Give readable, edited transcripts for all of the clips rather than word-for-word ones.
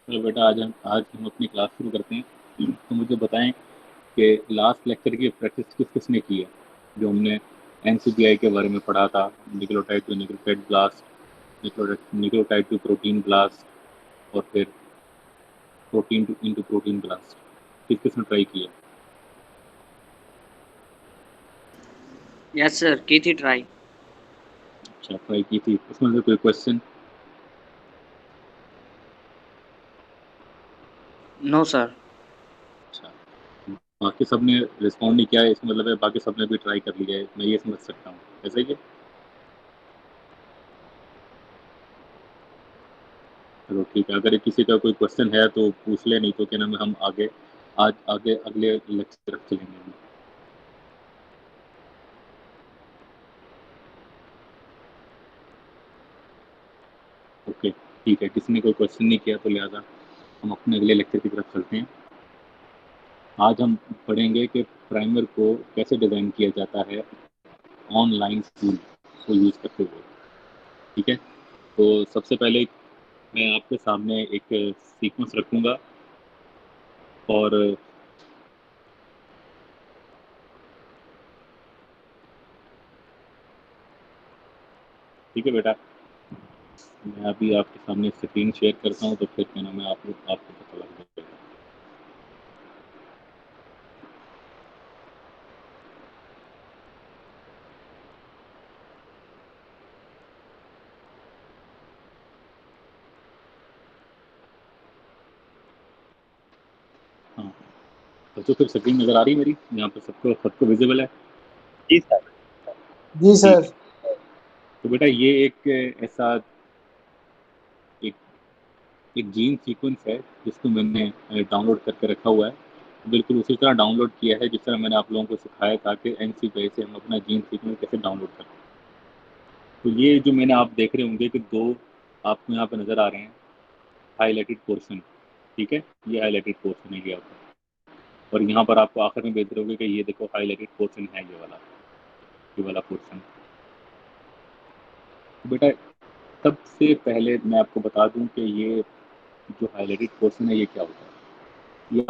चलो बेटा, आज हम अपनी क्लास शुरू करते हैं। तो मुझे बताएं कि लास्ट लेक्चर की प्रैक्टिस किस किसने की है, जो हमने एनसीबीआई के बारे में पढ़ा था। Nucleotide to nucleotide BLAST, nucleotide to protein BLAST, और फिर protein to into protein BLAST. किस किसने ट्राई किया? यस सर, की थी ट्राई। अच्छा, ट्राई की थी। इसमें से कोई क्वेश्चन? No sir. अच्छा, बाकी सबने रिस्पॉन्ड नहीं किया है, इसका मतलब है बाकी सबने भी ट्राई कर लिया है, मैं ये समझ सकता हूँ, ऐसा ही है? चलो ठीक है, अगर किसी का कोई क्वेश्चन है तो पूछ ले, नहीं तो क्या नाम है, हम आगे आज आगे अगले लेक्चर तक चलेंगे हम। ओके ठीक है, किसी ने कोई क्वेश्चन नहीं किया तो लिहाजा हम अपने अगले लेक्चर की तरफ चलते हैं। आज हम पढ़ेंगे कि प्राइमर को कैसे डिज़ाइन किया जाता है ऑनलाइन स्कूल को यूज़ करते हुए। ठीक है, तो सबसे पहले मैं आपके सामने एक सीक्वेंस रखूँगा, और ठीक है बेटा, मैं अभी आपके सामने स्क्रीन शेयर करता हूँ, तो फिर क्या नाम है आपको पता लग जाएगा। हाँ, तो फिर स्क्रीन नज़र आ रही है मेरी यहाँ पे? सबको सबको विजिबल है? जी सर। जी ठीक सर। है, तो बेटा ये एक ऐसा एक एक जीन सीक्वेंस है जिसको मैंने डाउनलोड करके रखा हुआ है। बिल्कुल उसी तरह डाउनलोड किया है जिस तरह मैंने आप लोगों को सिखाया था कि एनसीपीआई से हम अपना जीन सीक्वेंस कैसे डाउनलोड करते हैं। तो ये जो मैंने आप देख रहे होंगे कि दो आपको यहाँ पे नज़र आ रहे हैं हाईलाइटेड पोर्शन। ठीक है, ये हाईलाइटेड पोर्शन है ये आपका, और यहाँ पर आपको आखिर में देख रहे होंगे कि ये देखो हाईलाइटेड पोर्शन है, ये वाला पोर्शन। तो बेटा सबसे पहले मैं आपको बता दूं कि ये जो हाईलाइटेड पोर्शन है ये क्या होता है। ये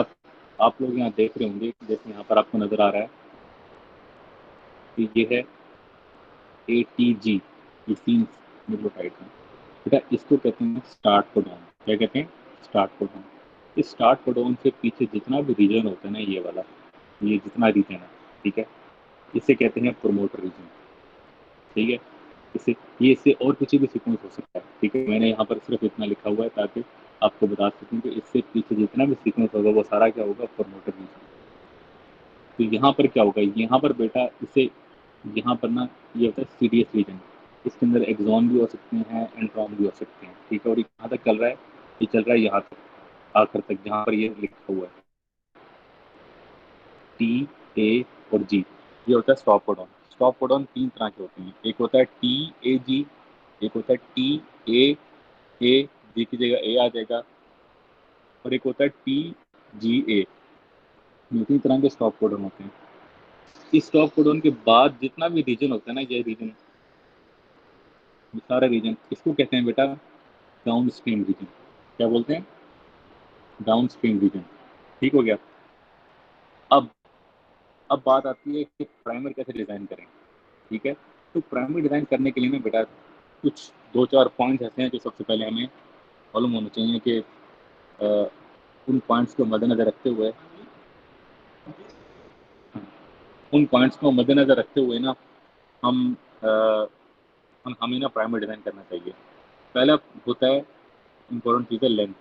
आप लोग यहाँ देख रहे होंगे, जैसे यहाँ पर आपको नज़र आ रहा है कि ये है ATG, ये सीन न्यूक्लियोटाइड है। बेटा इसको कहते हैं स्टार्ट कोडॉन। क्या कहते हैं? Start codon. इस स्टार्ट कोडॉन से पीछे जितना भी रीजन होता है ना, ये वाला, ये जितना रीजन है, ठीक है, इसे कहते हैं प्रोमोटर रीजन। ठीक है, इससे ये इससे और कुछ भी सीक्वेंस हो सकता है। ठीक है, मैंने यहाँ पर सिर्फ इतना लिखा हुआ है ताकि आपको बता सकूं कि इससे पीछे जितना भी सीक्वेंस होगा वो सारा क्या होगा, प्रोमोटर रीजन। तो यहाँ पर क्या होगा, यहाँ पर बेटा इसे यहाँ पर ना ये होता है सीडीएस रीजन। इसके अंदर एक्सॉन भी हो सकते हैं, एंट्रॉन भी हो सकते हैं। ठीक है, और ये कहाँ तक चल रहा है? ये चल रहा है यहाँ तक, आखिर तक, जहाँ पर ये लिखा हुआ है टी, ए और जी। ये होता है स्टॉप कोडॉन। स्टॉप कोडॉन तीन तरह के होते हैं, एक होता है TAG, एक होता है TAA, जी की जगह ए आ जाएगा, और एक होता है TGA। ये तीन तरह के स्टॉप कोडॉन होते हैं। इस स्टॉप कोडॉन के बाद जितना भी रीजन होता है ना, ये रीजन, ये सारा रीजन, इसको कहते हैं बेटा डाउन स्ट्रीम रीजन। क्या बोलते हैं? Downstream region. ठीक हो गया। अब अब बात आती है कि प्राइमर कैसे डिजाइन करें। ठीक है, तो प्राइमर डिजाइन करने के लिए ना बेटा कुछ दो चार पॉइंट्स ऐसे हैं जो सबसे पहले हमें मालूम होने चाहिए कि उन पॉइंट्स को मद्देनजर रखते हुए, उन पॉइंट्स को मद्देनजर रखते हुए ना हम हमें ना प्राइमर डिजाइन करना चाहिए। पहला होता है इम्पोर्टेंट चीज़ है लेंथ।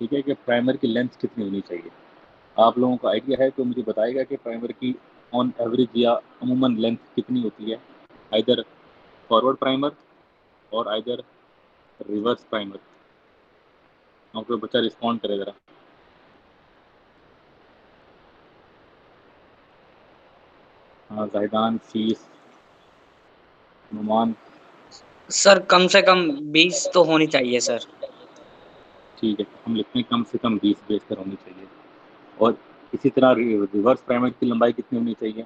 ठीक है, कि प्राइमर की लेंथ कितनी होनी चाहिए। आप लोगों को आइडिया है तो मुझे बताएगा कि प्राइमर की ऑन एवरेज या अमूमन लेंथ कितनी होती है, आइदर फॉरवर्ड प्राइमर और आइदर रिवर्स प्राइमर। और कोई बच्चा रिस्पॉन्ड करे ज़रा। हाँ, जाहिदान, शीस, नुमान। सर कम से कम 20 तो होनी चाहिए सर। ठीक है, हम लिखते हैं कम से कम 20 बेहतर होनी चाहिए। और इसी तरह रिवर्स प्राइमर की लंबाई कितनी होनी चाहिए?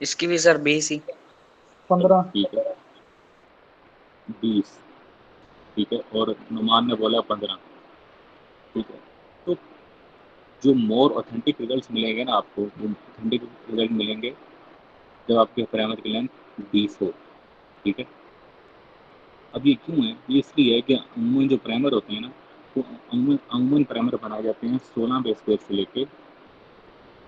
इसकी भी सर 20 ही। 15। ठीक है, 20, ठीक है, और नुमान ने बोला 15, ठीक है। तो जो मोर ऑथेंटिक रिजल्ट मिलेंगे ना आपको, वो ऑथेंटिक रिजल्ट मिलेंगे जब आपके प्राइमर की लेंथ 20 हो, ठीक है। अब ये क्यों है? ये इसलिए है कि अमूमन जो प्राइमर होते हैं ना, वो अमूमन प्राइमर बनाए जाते हैं 16 बेस पेयर से लेके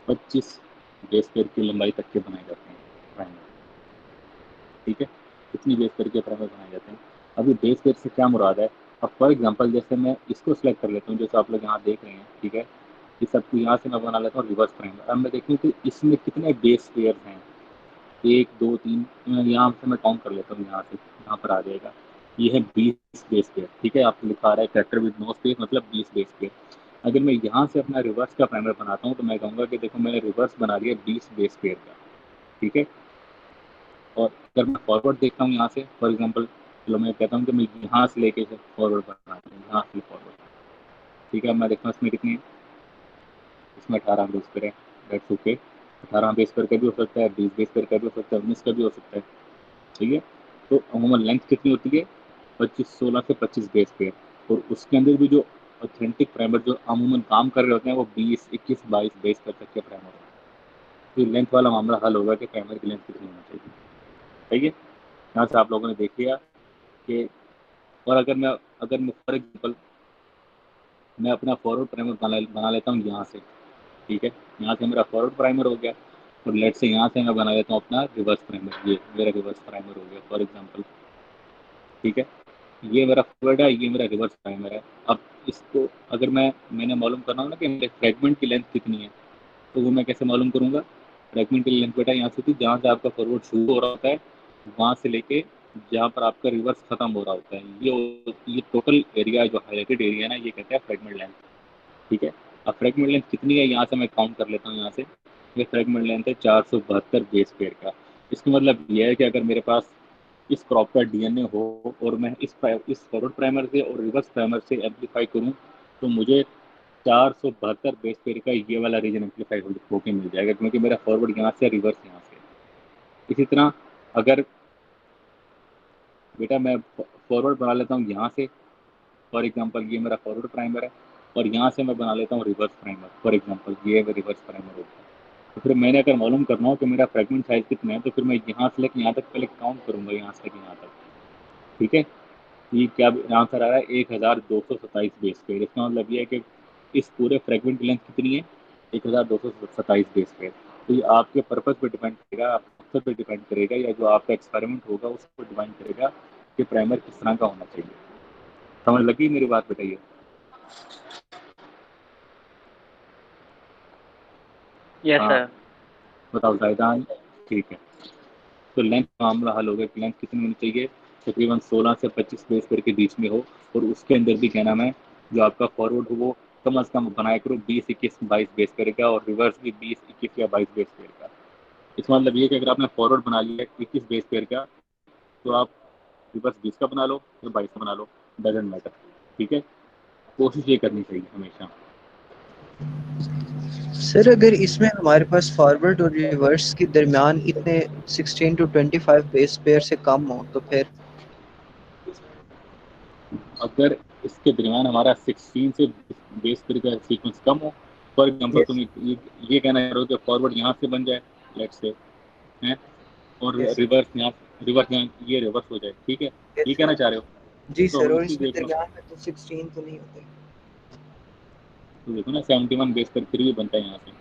25 बेस पेयर की लंबाई तक के बनाए जाते हैं प्राइमर, ठीक है। इतनी बेस पेयर के प्राइमर बनाए जाते हैं। अभी बेस पेयर से क्या मुराद है? अब फॉर एग्जांपल जैसे मैं इसको सिलेक्ट कर लेता हूँ, जैसे आप लोग यहाँ देख रहे हैं, ठीक है। इस सबको यहाँ से मैं बना लेता हूँ रिवर्स प्राइमर। अब मैं देखूँ कि इसमें कितने बेस पेयर हैं, 1 2 3, यहाँ से मैं काउंट कर लेता हूँ, यहाँ से यहाँ पर आ जाएगा। ये है 20 बेस पेयर, ठीक है। आपको लिखा आ रहा है कैरेक्टर विद नो स्पेस, मतलब 20 बेस पेयर। अगर मैं यहाँ से अपना रिवर्स का प्राइमर बनाता हूँ तो मैं कहूँगा कि देखो मैंने रिवर्स बना दिया 20 बेस पेयर का, ठीक है। और अगर मैं फॉरवर्ड देखता हूँ यहाँ से, फॉर एग्जाम्पल चलो मैं कहता हूँ कि मैं यहाँ से लेके फॉरवर्ड बनाता हूँ, यहाँ से फॉरवर्ड, ठीक है। मैं देखता हूँ इसमें कितनी है, इसमें 18 बेस पेयर है, दैट्स ओके। 18 बेस पेयर का भी हो सकता है, 20 बेस पेयर का भी हो सकता है, 19 का भी हो सकता है, ठीक है। तो अमूमन लेंथ कितनी होती है? 16 से 25 बेस पेयर। और उसके अंदर भी जो ऑथेंटिक प्राइमर जो अमूमन काम कर रहे होते हैं वो 20 21 22 बेस पेयर तक के प्राइमर होते हैं। तो लेंथ वाला मामला हल होगा कि प्राइमर की लेंथ कितनी होनी चाहिए, ठीक है। यहाँ से आप लोगों ने देख लिया कि, और अगर मैं फॉर एग्जाम्पल मैं अपना फॉरवर्ड प्राइमर बना लेता हूँ यहाँ से, ठीक है। यहाँ से मेरा फॉरवर्ड प्राइमर हो गया, और लेट से यहाँ से मैं बना लेता हूँ अपना रिवर्स प्राइमर, ये मेरा रिवर्स प्राइमर हो गया फॉर एग्जाम्पल, ठीक है। ये मेरा फॉरवर्ड है, ये मेरा रिवर्स प्राइमर है। अब इसको अगर मैंने मालूम करना हो ना कि मेरे फ्रेगमेंट की लेंथ कितनी है, तो वो मैं कैसे मालूम करूँगा? फ्रेगमेंट की लेंथ बेटा यहाँ से थी, जहाँ से आपका फॉरवर्ड शुरू हो रहा होता है वहाँ से लेके जहाँ पर आपका रिवर्स खत्म हो रहा होता है, ये टोटल एरिया जो हाईलाइटेड एरिया है ना, ये कहते हैं फ्रेगमेंट लेंथ, ठीक है। अब फ्रेगमेंट लेंथ कितनी है यहाँ से मैं काउंट कर लेता हूँ। यहाँ से ये फ्रेगमेंट लेंथ है 472 बेस पेयर का। इसका मतलब ये है कि अगर मेरे पास इस क्रॉप का डीएनए हो और मैं इस फॉरवर्ड प्राइमर से और रिवर्स प्राइमर से एम्पलीफाई करूँ, तो मुझे 472 बेस पेयर का ये वाला रीजन एम्पलीफाई होकर मिल जाएगा, क्योंकि मेरा फॉरवर्ड यहाँ से, रिवर्स यहाँ से। इसी तरह अगर बेटा मैं फॉरवर्ड बना लेता हूँ यहाँ से, फॉर एग्जांपल ये मेरा फॉरवर्ड प्राइमर है, और यहाँ से मैं बना लेता हूँ रिवर्स प्राइमर, फॉर एग्जांपल ये रिवर्स प्राइमर होगा। तो फिर मैंने अगर मालूम करना हो कि मेरा फ्रेगमेंट साइज कितना है, तो फिर मैं यहाँ से लेकर यहाँ तक पहले काउंट करूँगा, यहाँ से लेकर यहाँ तक, ठीक है। ये क्या आंसर आ रहा है? 1227 बेस पेयर। इसका मतलब ये है कि इस पूरे फ्रेगमेंट की लेंथ कितनी है? 1227 बेस पेयर। तो ये आपके पर्पज पे डिपेंड करेगा, आपके मकसद पे डिपेंड करेगा, या जो आपका एक्सपेरिमेंट होगा उस पर डिपेंड करेगा कि प्राइमर किस तरह का होना चाहिए। समझ लगी मेरी बात? बताइए। यस हाँ सर। बताओ जायदान। ठीक है, तो लेंथ का मामला हल हो गया कि लेंथ कितनी होनी चाहिए? तकरीबन 16 से 25 बेस पेयर के बीच में हो, और उसके अंदर भी क्या नाम है, जो आपका फॉरवर्ड हो वो कम अज़ कम बनाया करो 20 21 22 बेस पेयर का, और रिवर्स भी 20 21 या 22 बेस पेयर का। इसका मतलब ये कि अगर आपने फॉरवर्ड बना लिया 21 बेस पेयर का, तो आप रिवर्स 20 का बना लो या 22 का बना लो, डजेंट मैटर, ठीक है। कोशिश ये करनी चाहिए हमेशा। सर अगर इसमें हमारे पास फॉरवर्ड और रिवर्स के दरमियान इतने 16 to 25 बेस पेयर से कम हो, तो फिर अगर इसके दरमियान हमारा 16 से बेस पेयर का सीक्वेंस कम हो, फॉर एग्जाम्पल यस तुम ये कहना चाह रहे हो कि फॉरवर्ड यहाँ से बन जाए, लेट से हैं, और यस रिवर्स यहाँ ये रिवर्स हो जाए, ठीक है, ये यस कहना चाह रहे हो। जी तो सर, अब और इसी इसमें देख लो, दरमियान में तो 16 तो नहीं होते। तो देखो ना 71 बेस पर फिर भी बनता है यहाँ से,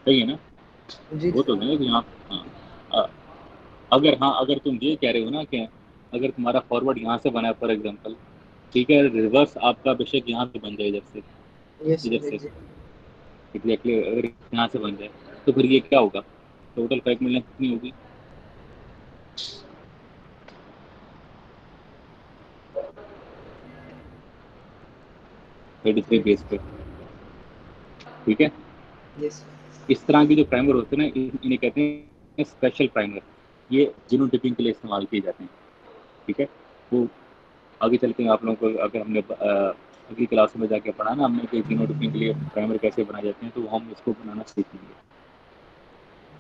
सही है ना? जी वो तो नहीं कि यहाँ, हाँ, अ- अगर तुम ये कह रहे हो ना कि अगर तुम्हारा फॉरवर्ड यहाँ से बना है फॉर एग्जाम्पल, ठीक है, रिवर्स आपका बेशक यहाँ से बन जाए, यस इधर सर से एग्जैक्टली। एग्जैक्टली, अगर यहाँ से बन जाए तो फिर ये क्या होगा? टोटल फ्रेगमेंट लेंथ कितनी होगी? थर्टी थ्री बेस पे, ठीक है। यस इस तरह के जो प्राइमर होते हैं ना, इन्हें कहते हैं स्पेशल प्राइमर। ये जीनोटाइपिंग के लिए इस्तेमाल किए जाते हैं, ठीक है। वो आगे चल के आप लोगों को, अगर हमने अगली क्लास में जाके पढ़ा ना हमने कि जीनोटाइपिंग के लिए प्राइमर कैसे बनाए जाते हैं, तो हम इसको बनाना सीखेंगे,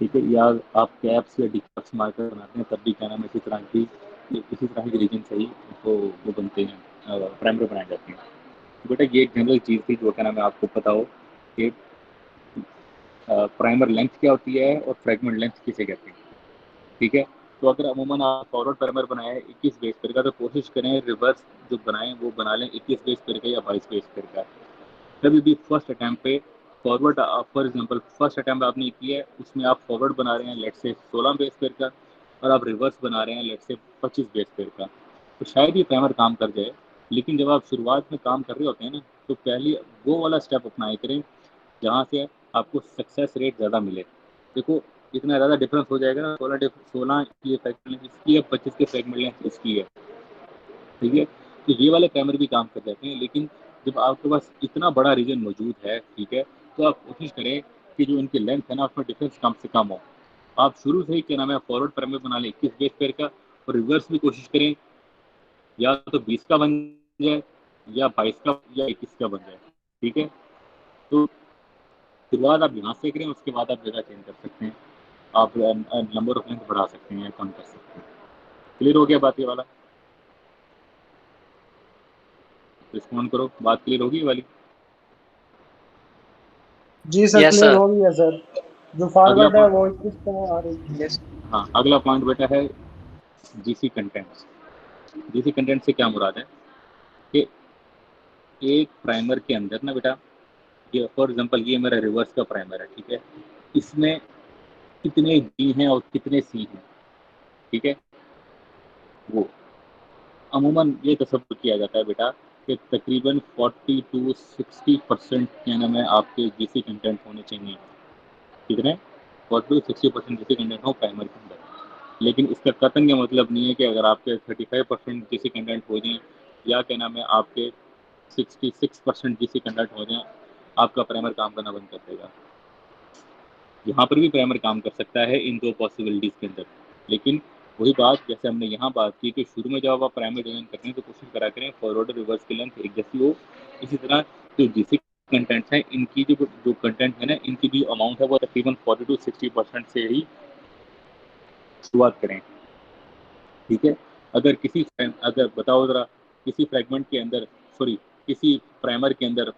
ठीक है, या आप कैप्स या डिकैप्स मार्कर बनाते हैं तब भी क्या नाम है इसी तरह की रीजन से ही तो वो बनते हैं, प्राइमर बनाए जाते हैं। तो बेटा ये एक जनरल चीज़ थी जो क्या नाम है आपको पता हो कि प्राइमर लेंथ क्या होती है और फ्रेगमेंट लेंथ किसे कहते हैं। ठीक है, तो अगर अमूमन आप फॉरवर्ड प्राइमर बनाए 21 बेस पेयर का तो कोशिश करें रिवर्स जो बनाएं वो बना लें 21 बेस पेयर का या 22 बेस पेयर का। कभी भी फर्स्ट अटैम्प्ट पे forward, for example first attempt आपने किया है उसमें आप फॉरवर्ड बना रहे हैं लेट से 16 बेस पेयर का और आप रिवर्स बना रहे हैं लेट से 25 बेस पेयर का, तो शायद ये प्राइमर काम कर जाए। लेकिन जब आप शुरुआत में काम कर रहे होते हैं ना तो पहले वो वाला स्टेप अपनाए करें जहाँ से आपको सक्सेस रेट ज़्यादा मिले। देखो इतना ज़्यादा डिफरेंस हो जाएगा ना, 16 की फ्रेगमेंट लेंथ इसकी है, 25 की फ्रेगमेंट लेंथ इसकी है। ठीक है, तो ये वाले प्राइमर भी काम कर जाते हैं। लेकिन जब आपके पास इतना बड़ा रीजन मौजूद है, ठीक है, तो आप कोशिश करें कि जो इनकी लेंथ है ना उसमें डिफरेंस कम से कम हो। आप शुरू से ही क्या नाम है फॉरवर्ड प्राइमर बना लें 21 बेस पेयर का और रिवर्स भी कोशिश करें या तो 20 का बन जाए या 22 का या 21 का बन जाए। ठीक है, तो शुरुआत आप यहाँ से करें, उसके बाद आप जगह चेंज कर सकते हैं, आप नंबर ऑफ लेंथ बढ़ा सकते हैं या कम कर सकते हैं। क्लियर हो गया बात ये वाला? रिस्पॉन्ड करो, बात क्लियर होगी ये वाली? जी सर, यस क्लियर सर। हो गया सर। जो अगला फॉरवर्ड है पॉइंट, वो 21 पे आ रही है। यस। हाँ अगला पॉइंट बेटा है जीसी कंटेंट्स। जीसी कंटेंट से क्या मुराद है कि एक प्राइमर के अंदर ना बेटा, ये फॉर एग्जांपल ये मेरा रिवर्स का प्राइमर है, ठीक है, इसमें कितने जी हैं और कितने सी हैं, ठीक है, वो अमूमन ये तसव्वुर किया जाता है बेटा कि तकरीबन 40 to 60% क्या नाम है आपके जीसी कंटेंट होने चाहिए। कितने? 40 to 60% जीसी कंटेंट हो प्राइमर के अंदर। लेकिन इसका कतन ये मतलब नहीं है कि अगर आपके 35% जीसी कंटेंट हो जाए या क्या नाम है आपके 66% जीसी कंटेंट हो जाए, आपका प्राइमर काम करना बंद कर देगा। यहाँ पर भी प्राइमर काम कर सकता है इन दो पॉसिबिलिटीज़ के अंदर। लेकिन वही बात जैसे हमने यहाँ बात की कि शुरू में जब आप प्राइमर डिज़ाइन करते हैं तो कोशिश करा करें फॉरवर्ड और रिवर्स की लेंथ एक जैसी हो। इसी तरह जो जीसी कंटेंट्स हैं इनकी जो कंटेंट है ना इनकी भी अमाउंट है वो तकरीबन 40 to 60% से ही शुरुआत करें। ठीक है, अगर बताओ ज़रा किसी फ्रेगमेंट के अंदर, सॉरी किसी प्राइमर के अंदर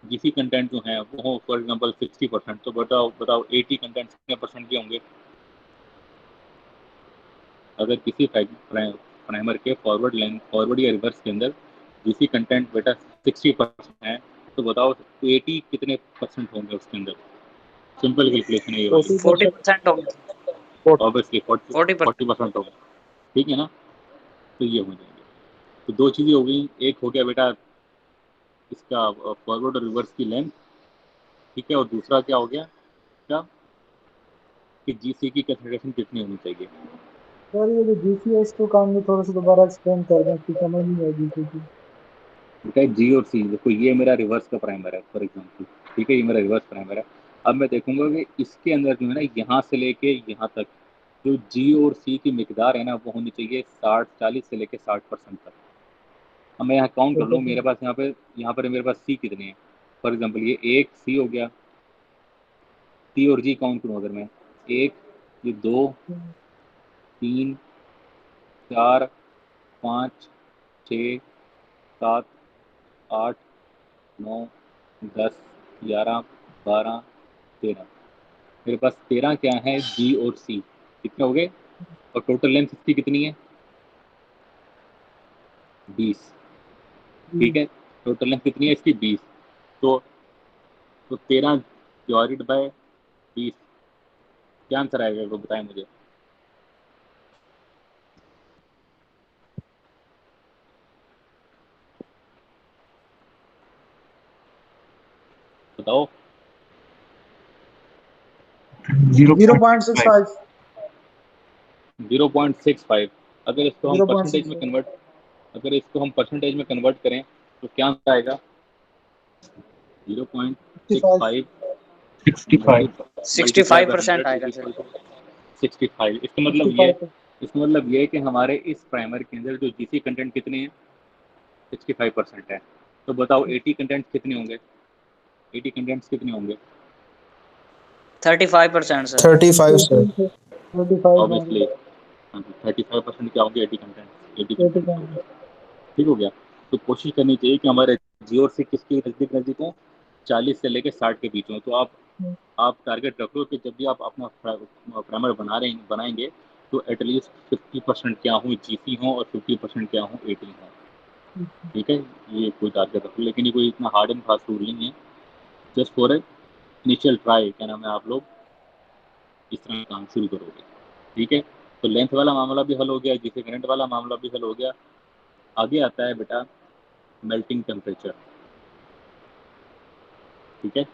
जीसी कंटेंट जो है वो हो फॉर एग्जांपल 60%, तो बताओ बताओ 80 कंटेंट कितने परसेंट के होंगे? अगर किसी प्राइमर के फॉरवर्ड या रिवर्स के अंदर जीसी कंटेंट बेटा 60% है तो बताओ 80 कितने परसेंट होंगे उसके अंदर? सिंपल कैलकुलेशन है ये वाली, 40%। 40% होंगे। ऑब्वियसली 40%। 40% होगा। ठीक है ना, तो ये हो जाएंगे। तो दो चीज़ें हो गई, एक हो गया बेटा इसका फॉरवर्ड और रिवर्स की लेंथ, ठीक है, और दूसरा क्या हो गया क्या कि जीसी की कंसंट्रेशन कितनी होनी चाहिए। सर ये जो जीसी है इसको काम में थोड़ा सा दोबारा एक्सप्लेन कर दें, इसकी समझ नहीं आई जीसी की। बेटा जी और सी, देखो ये मेरा रिवर्स का प्राइमर है फॉर एग्जाम्पल, ठीक है, ये मेरा रिवर्स प्राइमर है। अब मैं देखूंगा कि इसके अंदर जो है ना यहाँ से लेके यहाँ तक जो जी और सी की मिकदार है ना वो होनी चाहिए 40 से लेके 60% तक। अब मैं यहाँ काउंट कर लूँ, मेरे पास यहाँ पर मेरे पास सी कितने हैं, फॉर एग्जाम्पल ये एक सी हो गया, सी और जी काउंट करूँ अगर मैं, एक, ये दो, तीन, चार, पाँच, छः, सात, आठ, 9, 10, 11, 12, 13, मेरे पास 13 क्या है जी और सी, कितने हो गए? और टोटल लेंथ इसकी कितनी है? 20। ठीक है, टोटल लेंथ कितनी है इसकी? 20। तो 13 डिवाइडेड बाय 20, क्या आंसर आएगा वो बताएं मुझे। बताओ। 0.65। 0.65। अगर इसको हम परसेंटेज में 0.65। कन्वर्ट अगर इसको हम परसेंटेज में कन्वर्ट करें तो क्या आंसर आएगा? 0.65 मल्टीप्लाई बाय 65% 100 इज आएगा इक्वल सर। टू 65। इसका मतलब ये है कि हमारे इस प्राइमर के अंदर जो जीसी कंटेंट कितने हैं? 65% है। तो बताओ 80 कंटेंट्स कितने होंगे? 80 कंटेंट्स कितने होंगे? 35% सर। 35 सर। 35 ऑब्वियसली 35% क्या होंगे 80 कंटेंट 80 कंटेंट ठीक हो गया। तो कोशिश करनी चाहिए कि हमारे जी और सी किसके नज़दीक नज़दीक हो 40 से लेके 60 के बीच में। तो आप टारगेट रखो कि जब भी आप अपना प्राइमर बनाएंगे तो एटलीस्ट 50% क्या हो जीसी हो और 50% क्या हो एटी हो। ठीक है, ये कोई टारगेट रखो, लेकिन ये कोई इतना हार्ड एंड फास्ट रूल नहीं है, जस्ट फॉर इनिशियल ट्राई। क्या नाम है, आप लोग इस तरह काम शुरू करोगे। ठीक है, तो लेंथ वाला मामला भी हल हो गया, जीसी करंट वाला मामला भी हल हो गया। आगे आता है बेटा मेल्टिंग टेम्परेचर। ठीक है,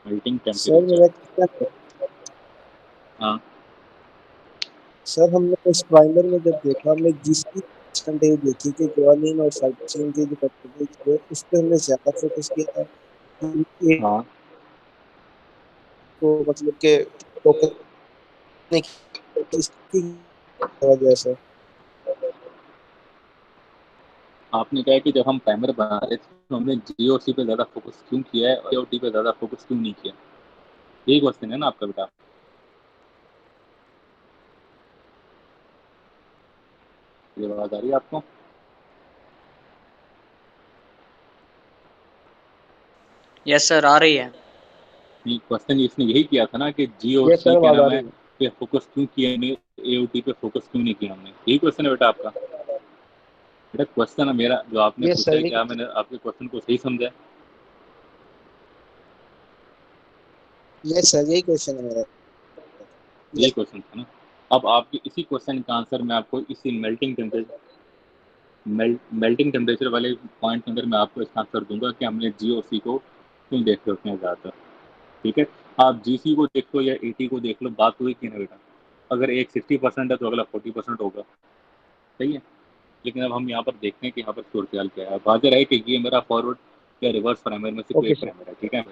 मेल्टिंग सर टेम्परेचर। मेरा क्वेश्चन है, हाँ सर हमने इस प्राइमर में जब देखा, हमने जिसकी परसेंटेज देखी कि ग्वालिन और साइटोसिन की जो परसेंटेज है उस पर हमने ज्यादा फोकस किया था। एक हाँ को मतलब के फोकस नहीं की, इसकी वजह से। आपने कहा है कि जब हम प्राइमर बना रहे थे तो हमने जीओसी पे ज़्यादा फोकस क्यों किया है और एओटी पे ज़्यादा फोकस क्यों नहीं किया। यही क्वेश्चन है ना आपका बेटा। ये बात आ रही है आपको? यस सर, आ रही है। क्वेश्चन इसने यही किया था ना कि जी और ये सी सर क्या आवाज आ नाम रही है है। पे फोकस क्यों किया नहीं, एओटी पे फोकस क्यों नहीं किया हमने। यही क्वेश्चन है बेटा आपका। बेटा क्वेश्चन है मेरा जो आपने ये पूछा सर है, क्या मैंने आपके क्वेश्चन को सही समझा है? ये सर यही क्वेश्चन है मेरा। यही यस। क्वेश्चन था ना। अब आपके इसी क्वेश्चन का आंसर मैं आपको इसी मेल्टिंग टेम्परेचर वाले पॉइंट के अंदर मैं आपको इसका आंसर दूंगा कि हमने जी और सी को क्यों देख रहे हैं ज़्यादातर। ठीक है, आप जी सी को देख लो या एटी को देख लो, बात हुई कि ना बेटा। अगर एक 60% है तो अगला 40% होगा। सही है, लेकिन अब हम यहाँ पर देखते हैं कि यहाँ पर सूरत हाल क्या है। बात है कि ये मेरा फॉरवर्ड या रिवर्स प्राइमर में से कोई ओके एक सर। प्राइमर है। ठीक है,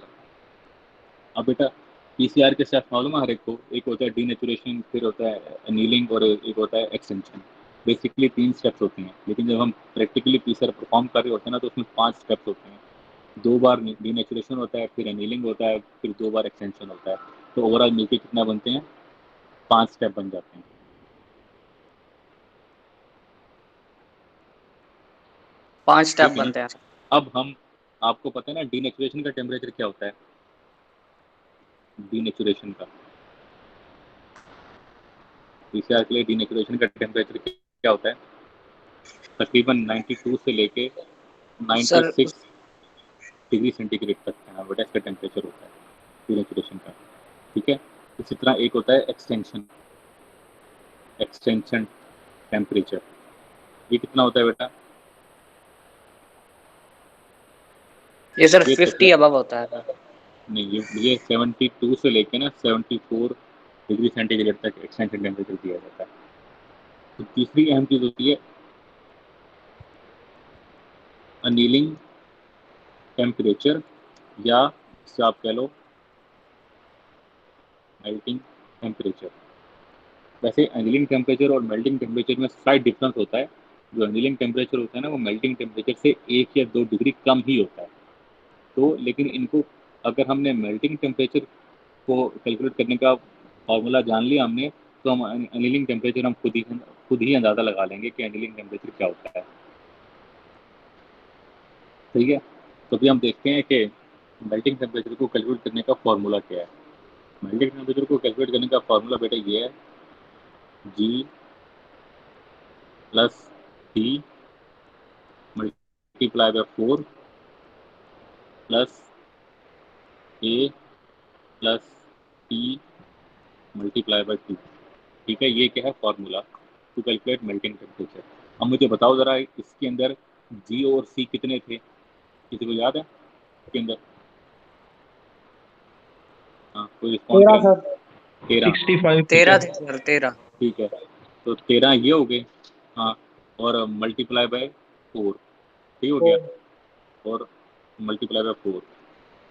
अब बेटा पीसीआर के स्टेप्स मालूम है हर एक को। एक होता है डीनेचुरेशन, फिर होता है एनीलिंग और एक होता है एक्सटेंशन। बेसिकली 3 स्टेप्स होते हैं, लेकिन जब हम प्रैक्टिकली पीसीआर परफॉर्म कर रहे होते हैं ना तो उसमें 5 स्टेप्स होते हैं। 2 बार डीनेचुरेशन होता है, फिर एनीलिंग होता है, फिर 2 बार एक्सटेंशन होता है। तो ओवरऑल मिलकर कितना बनते हैं, 5 स्टेप बन जाते हैं। 5 स्टेप ठीक है ना। बनते हैं। अब हम आपको पता है ना डीनेचुरेशन का टेम्परेचर क्या होता है। डीनेचुरेशन का पीसीआर के लिए डीनेचुरेशन का टेम्परेचर क्या होता है, तकरीबन 92 से लेके सर 96 डिग्री सेंटीग्रेड तक है बेटा इसका टेम्परेचर होता है डीनेचुरेशन का। ठीक है, इसी तरह एक होता है एक्सटेंशन टेम्परेचर। ये कितना होता है बेटा, ये सर ये 50 तकरीबन अबव होता है। नहीं, ये 72 से लेके ना 74 डिग्री सेंटीग्रेड तक एक्सटेंशन टेम्परेचर दिया जाता है। तो तीसरी अहम चीज़ होती है अनीलिंग टेम्परेचर, या इससे आप कह लो मेल्टिंग टेम्परेचर। वैसे एनीलिंग टेम्परेचर और मेल्टिंग टेम्परेचर में स्लाइट डिफरेंस होता है। जो एनीलिंग टेम्परेचर होता है ना वो मेल्टिंग टेम्परेचर से 1 या 2 डिग्री कम ही होता है। तो लेकिन इनको अगर हमने मेल्टिंग टेम्परेचर को कैलकुलेट करने का फॉर्मूला जान लिया हमने, तो हम एनीलिंग टेम्परेचर हम खुद ही अंदाज़ा लगा लेंगे कि एनीलिंग टेम्परेचर क्या होता है। ठीक है, तो अभी हम देखते हैं कि मेल्टिंग टेम्परेचर को कैलकुलेट करने का फॉर्मूला क्या है। मेल्टिंग टेम्परेचर को कैलकुलेट करने का फॉर्मूला बेटा ये है, G plus T multiply by 4 plus A plus T multiply by 2। ठीक है, ये क्या है formula to calculate melting temperature. अब मुझे बताओ ज़रा इसके अंदर जी और सी कितने थे, किसी को याद है इसके अंदर? हाँ, कोई रिस्पॉन्ड 13 करे ना। सर। 13। 65 ठीक है, 13 थे सर, 13। ठीक है, तो 13 ये हो गए। हाँ, और मल्टीप्लाई बाय 4 ठीक हो गया, और मल्टीप्लाई बाय 4।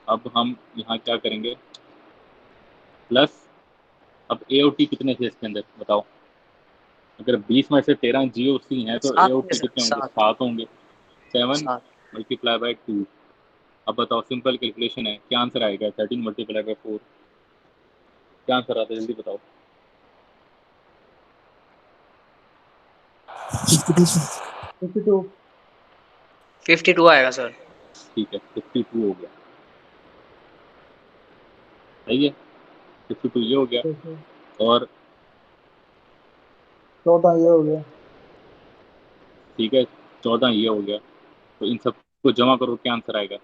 अब हम यहाँ क्या करेंगे, प्लस अब ए और टी कितने थे इसके अंदर बताओ। अगर 20 में से 13 जी और सी हैं तो ए 7 और थे टी सर, कितने होंगे, 7। 7 होंगे। 7 7। Multiply by 2। अब बताओ, सिंपल कैलकुलेशन है, क्या आंसर आएगा 13 मल्टीप्लाई बाय 4। क्या आंसर आता है जल्दी बताओ। 52 52 आएगा सर। ठीक है 52 हो गया, सही है 52 ये हो गया। और 14 ये हो गया। ठीक है 14 ये हो गया। तो इन सबको जमा करो, क्या आंसर आएगा।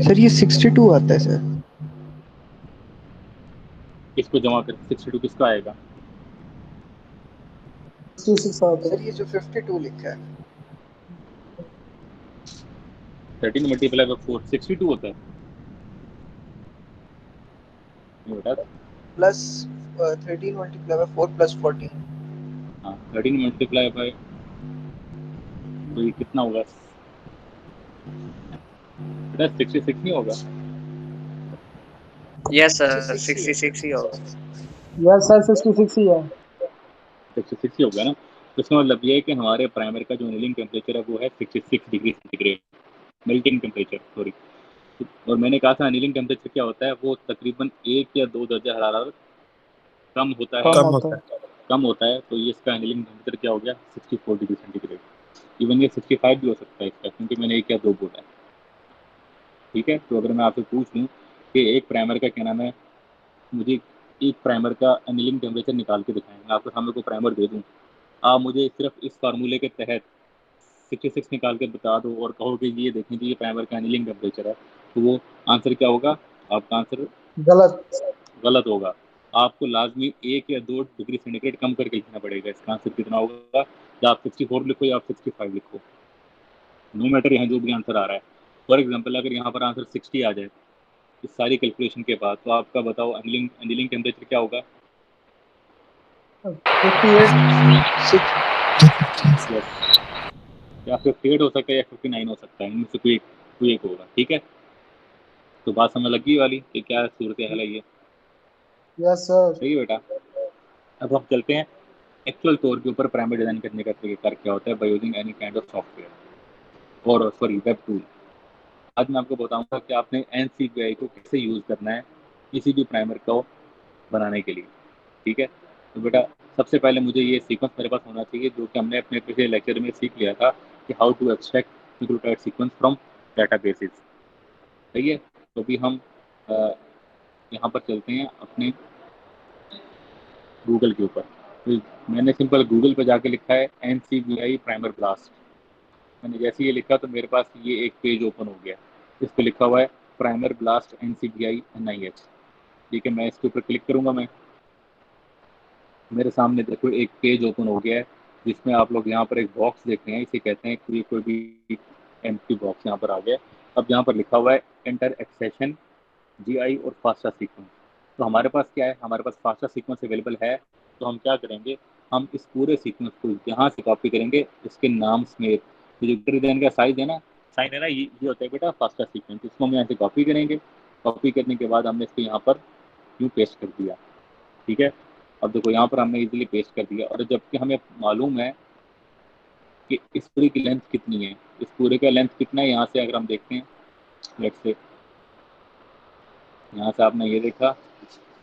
सर ये 62 आता है सर। इसको जमा कर 62 किसका आएगा। 66 आता है। सर ये जो 52 लिखा है 13 मल्टीप्लाई बाय 4 62 होता है। ये बेटा प्लस 13 मल्टीप्लाई बाय 4 प्लस 14। हाँ 13 मल्टीप्लाई बाय, तो ये कितना होगा बेटा 66 नहीं होगा। यस सर 66 ही है 66 ही होगा। यस सर 66 ही है। 66 ही होगा ना। तो इसका मतलब ये है कि हमारे प्राइमर का जो एनीलिंग टेम्परेचर है वो है 66 degree centigrade, melting temperature sorry. और मैंने कहा था एनीलिंग टेम्परेचर क्या होता है, वो तकरीबन 1 या 2 दर्जा हरारत कम होता है, कम होता है। कम होता है। तो ये इसका एनीलिंग टेम्परेचर क्या हो गया 64 डिग्री सेंटीग्रेड। इवन ये 65 भी हो सकता है इसका, क्योंकि मैंने 1 या 2 बोला है। ठीक है, तो अगर मैं आपसे पूछ लूँ कि एक प्राइमर का क्या नाम है, मुझे एक प्राइमर का एनीलिंग टेम्परेचर निकाल के दिखाएं, मैं आपके सामने को प्राइमर दे दूँ, आप मुझे सिर्फ इस फार्मूले के तहत 66 निकाल के बता दो और कहो कि ये देखें जी ये प्राइमर का एनीलिंग टेम्परेचर है, तो वो आंसर क्या होगा, आपका आंसर गलत। गलत होगा। आपको लाजमी 1 या 2 डिग्री सेंटीग्रेड कम करके लिखना पड़ेगा। इसका आंसर कितना होगा, या आप 64 लिखो या आप 65 लिखो, नो मैटर यहाँ जो भी आंसर आ रहा है। फॉर एग्जाम्पल अगर यहाँ पर आंसर 60 आ जाए इस सारी कैलकुलेशन के बाद, तो आपका बताओ एनीलिंग टेम्परेचर क्या होगा। 58 यस, या 58 हो सकता है या 59 हो सकता है, इनमें से कोई एक होगा। ठीक है, तो बात समझ लगी वाली कि क्या सूरत हाल है ये। Yes sir. सही है बेटा। अब हम चलते हैं एक्चुअल तौर के ऊपर प्राइमरी डिजाइन करने का तरीका क्या होता है by using any kind of software और सॉरी वेब टूल। आज मैं आपको बताऊंगा कि आपने NCBI को कैसे यूज़ करना है किसी भी प्राइमर को बनाने के लिए। ठीक है, तो बेटा सबसे पहले मुझे ये सीक्वेंस मेरे पास होना चाहिए जो कि हमने अपने पिछले लेक्चर में सीख लिया था कि how to extract nucleotide sequence from databases. सही है, तो अभी हम यहाँ पर चलते हैं अपने गूगल के ऊपर। तो मैंने सिंपल गूगल पर जाके लिखा है NCBI प्राइमर ब्लास्ट। मैंने जैसे ये लिखा तो मेरे पास ये एक पेज ओपन हो गया, इस पर लिखा हुआ है प्राइमर ब्लास्ट NCBI NIH। ठीक है, मैं इसके ऊपर क्लिक करूँगा, मैं मेरे सामने देखो एक पेज ओपन हो गया है जिसमें आप लोग यहाँ पर एक बॉक्स देख रहे हैं, इसे कहते हैं कि कोई भी एम्प्टी बॉक्स यहाँ पर आ गया। अब यहाँ पर लिखा हुआ है एंटर एक्सेशन GI और फास्टा सीक्वेंस। तो हमारे पास क्या है, हमारे पास फास्टा सीक्वेंस अवेलेबल है। तो हम क्या करेंगे, हम इस पूरे सीक्वेंस को यहाँ से कॉपी करेंगे, इसके नाम समेत। तो जो डिजाइन का साइज है ना, साइन है ना, ये होता है बेटा फास्टा सीक्वेंस। इसको हम यहाँ से कॉपी करेंगे, कॉपी करने के बाद हमने इसको यहाँ पर यूँ पेस्ट कर दिया। ठीक है, अब देखो यहाँ पर हमने इजीली पेस्ट कर दिया, और जबकि हमें मालूम है कि इस पूरे की लेंथ कितनी है, इस पूरे का लेंथ कितना है, यहाँ से अगर हम देखते हैं लेट्स से, यहाँ से आपने ये देखा,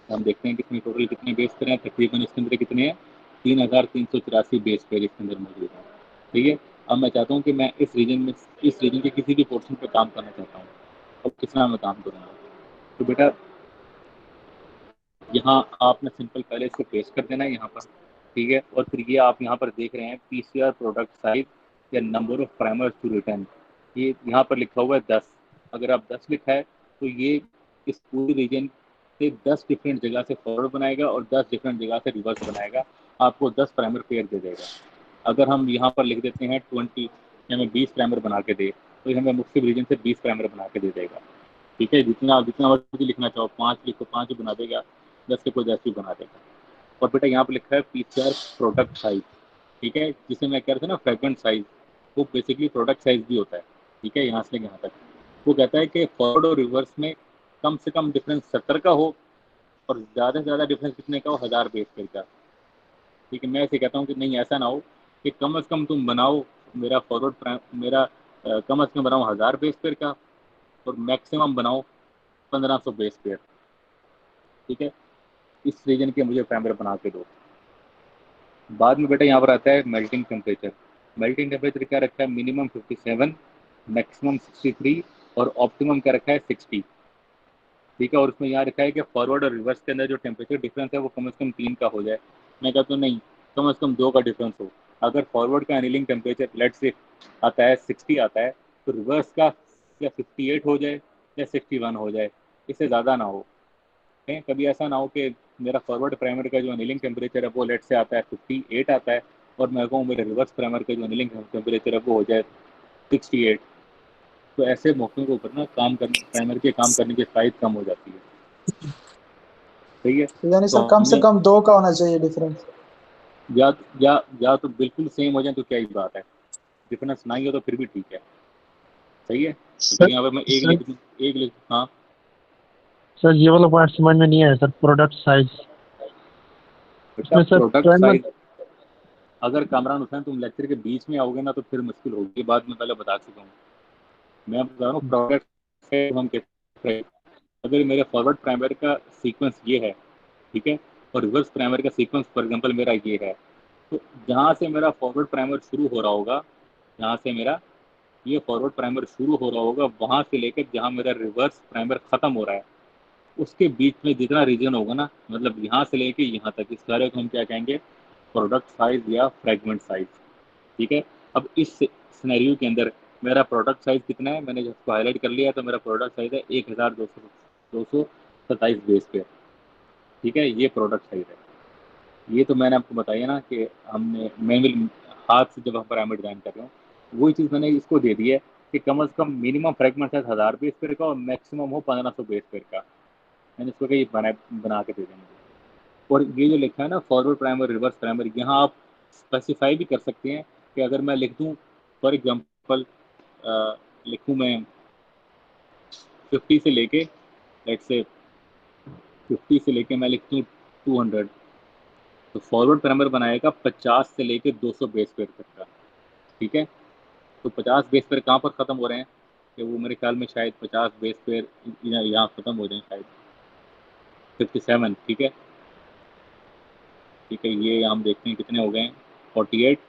हम देखते हैं कितने टोटल कितने बेस पेयर हैं, तकरीबन इसके अंदर कितने हैं 3384 बेस पेयर इसके अंदर मौजूद हैं। ठीक है, अब मैं चाहता हूँ कि मैं इस रीजन के किसी भी पोर्शन पर काम करना चाहता हूँ। अब किस नाम में काम करूँगा, तो बेटा यहाँ आपने सिंपल पहले इसको पेस्ट कर देना है यहाँ पर। ठीक है, और फिर ये आप यहाँ पर देख रहे हैं PCR प्रोडक्ट साइज या number of primers to return, ये यहाँ पर लिखा हुआ है 10। अगर आप 10 लिखा है तो ये इस पूरी रीजन से 10 डिफरेंट जगह से फॉरवर्ड बनाएगा और 10 डिफरेंट जगह से रिवर्स बनाएगा, आपको 10 प्राइमर पेयर दे देगा। अगर हम यहाँ पर लिख देते हैं 20, हमें 20 प्राइमर बना के दे, तो ये हमें मुख्तलिफ रीजन से 20 प्राइमर बना के दे देगा। ठीक है, जितना जितना मर्जी लिखना चाहो, 5 लिखो 5 ही बना देगा, 10 लिखो 10 ही बना देगा। और बेटा यहाँ पे लिखा है PCR प्रोडक्ट साइज। ठीक है, जिसे मैं कह रहा था ना फ्रेगमेंट साइज, वो बेसिकली प्रोडक्ट साइज भी होता है। ठीक है, यहाँ से यहाँ तक वो कहता है कि फॉरवर्ड और रिवर्स में कम से कम डिफरेंस 70 का हो और ज़्यादा से ज़्यादा डिफरेंस कितने का हो, 1000 बेस पेयर का। ठीक है, मैं ऐसे कहता हूँ कि नहीं ऐसा ना हो कि कम अज़ कम तुम बनाओ मेरा फॉरवर्ड मेरा कम अज़ कम बनाओ 1000 बेस पेयर का और मैक्सिमम बनाओ 1500 बेस पेयर। ठीक है, इस रीजन के मुझे प्राइमर बना के दो। बाद में बेटा यहाँ पर आता है मेल्टिंग टेम्परेचर। मेल्टिंग टेम्परेचर क्या रखा है, मिनिमम 57, मैक्सिमम 63 और ऑप्टिमम क्या रखा है 60। ठीक है, और उसमें यहाँ रखा है कि फॉरवर्ड और रिवर्स के अंदर जो टेम्परेचर डिफरेंस है वो कम से कम 3 का हो जाए। मैं कहता हूँ नहीं, कम से कम 2 का डिफरेंस हो। अगर फॉरवर्ड का एनीलिंग टेम्परेचर लेट से आता है 60 आता है, तो रिवर्स का या 58 हो जाए या 61 हो जाए, इससे ज़्यादा ना हो। कभी ऐसा ना हो कि मेरा फॉरवर्ड प्राइमर का जो एनीलिंग टेम्परेचर है वो लेट से आता है 58 आता है, और मैं कहूँ मेरे रिवर्स प्राइमर का जो एनीलिंग टेम्परेचर है वो हो जाए 68। तो ऐसे मौकों के ऊपर ना काम करने प्राइमर के काम करने की साइज कम हो जाती है। सही है, तो यानी तो सर कम से हमने कम 2 का होना चाहिए डिफरेंस। या या तो बिल्कुल सेम हो जाए तो क्या ही बात है, डिफरेंस ना ही हो तो फिर भी ठीक है। सही है, अगर सर यहाँ पे मैं सर एक लिख हाँ सर ये वाला पॉइंट समझ में नहीं आया सर, प्रोडक्ट साइज। बेटा, इसमें सर प्रोडक्ट प्राइमर। साइज अगर कामरान हुसैन तुम लेक्चर के बीच में आओगे ना तो फिर मुश्किल होगी, ये बात मैं पहले बता चुका हूँ। मैं बता रहा हूँ प्रोडक्ट साइज हम कहते हैं, अगर मेरे फॉरवर्ड प्राइमर का सीक्वेंस ये है, ठीक है, और रिवर्स प्राइमर का सीक्वेंस फॉर एग्जांपल मेरा ये है, तो जहाँ से मेरा फॉरवर्ड प्राइमर शुरू हो रहा होगा, जहाँ से मेरा ये फॉरवर्ड प्राइमर शुरू हो रहा होगा, वहाँ से लेकर जहाँ मेरा रिवर्स प्राइमर खत्म हो रहा है, उसके बीच में जितना रीजन होगा ना, मतलब यहाँ से लेके यहाँ तक, इस सारे को हम क्या कहेंगे, प्रोडक्ट साइज या फ्रेगमेंट साइज। ठीक है, अब इस सिनेरियो के अंदर मेरा प्रोडक्ट साइज कितना है, मैंने जिसको हाईलाइट कर लिया, तो मेरा प्रोडक्ट साइज है 1227 बेस पे। ठीक है, ये प्रोडक्ट साइज है। ये तो मैंने आपको बताया ना कि हमने मैनुअल हाथ से जब हम पैरामीटर डिजाइन कर रहे हो, वही चीज़ मैंने इसको दे दी है कि कम से कम minimum fragment size 1000 base pair का और मैक्सिमम हो 1500 बेस पेयर का। मैंने इसको कहीं बना के दे देंगे। और ये जो लिखा है ना फॉरवर्ड प्राइमर रिवर्स प्राइमर, यहाँ आप स्पेसिफाई भी कर सकते हैं कि अगर मैं लिख दूँ फॉर एग्जांपल, लिखूँ मैं 50 से लेके, लेट से 50 से लेके मैं लिखती हूँ 200, तो फॉरवर्ड प्राइमर बनाएगा 50 से लेके 200 बेस पेयर तक का। ठीक है, तो 50 बेस पेयर कहाँ पर ख़त्म हो रहे हैं, कि वो मेरे ख्याल में शायद 50 बेस पेयर यहाँ ख़त्म हो जाए शायद 57। ठीक है, ठीक है, ये हम देखते हैं कितने हो गए हैं, 48,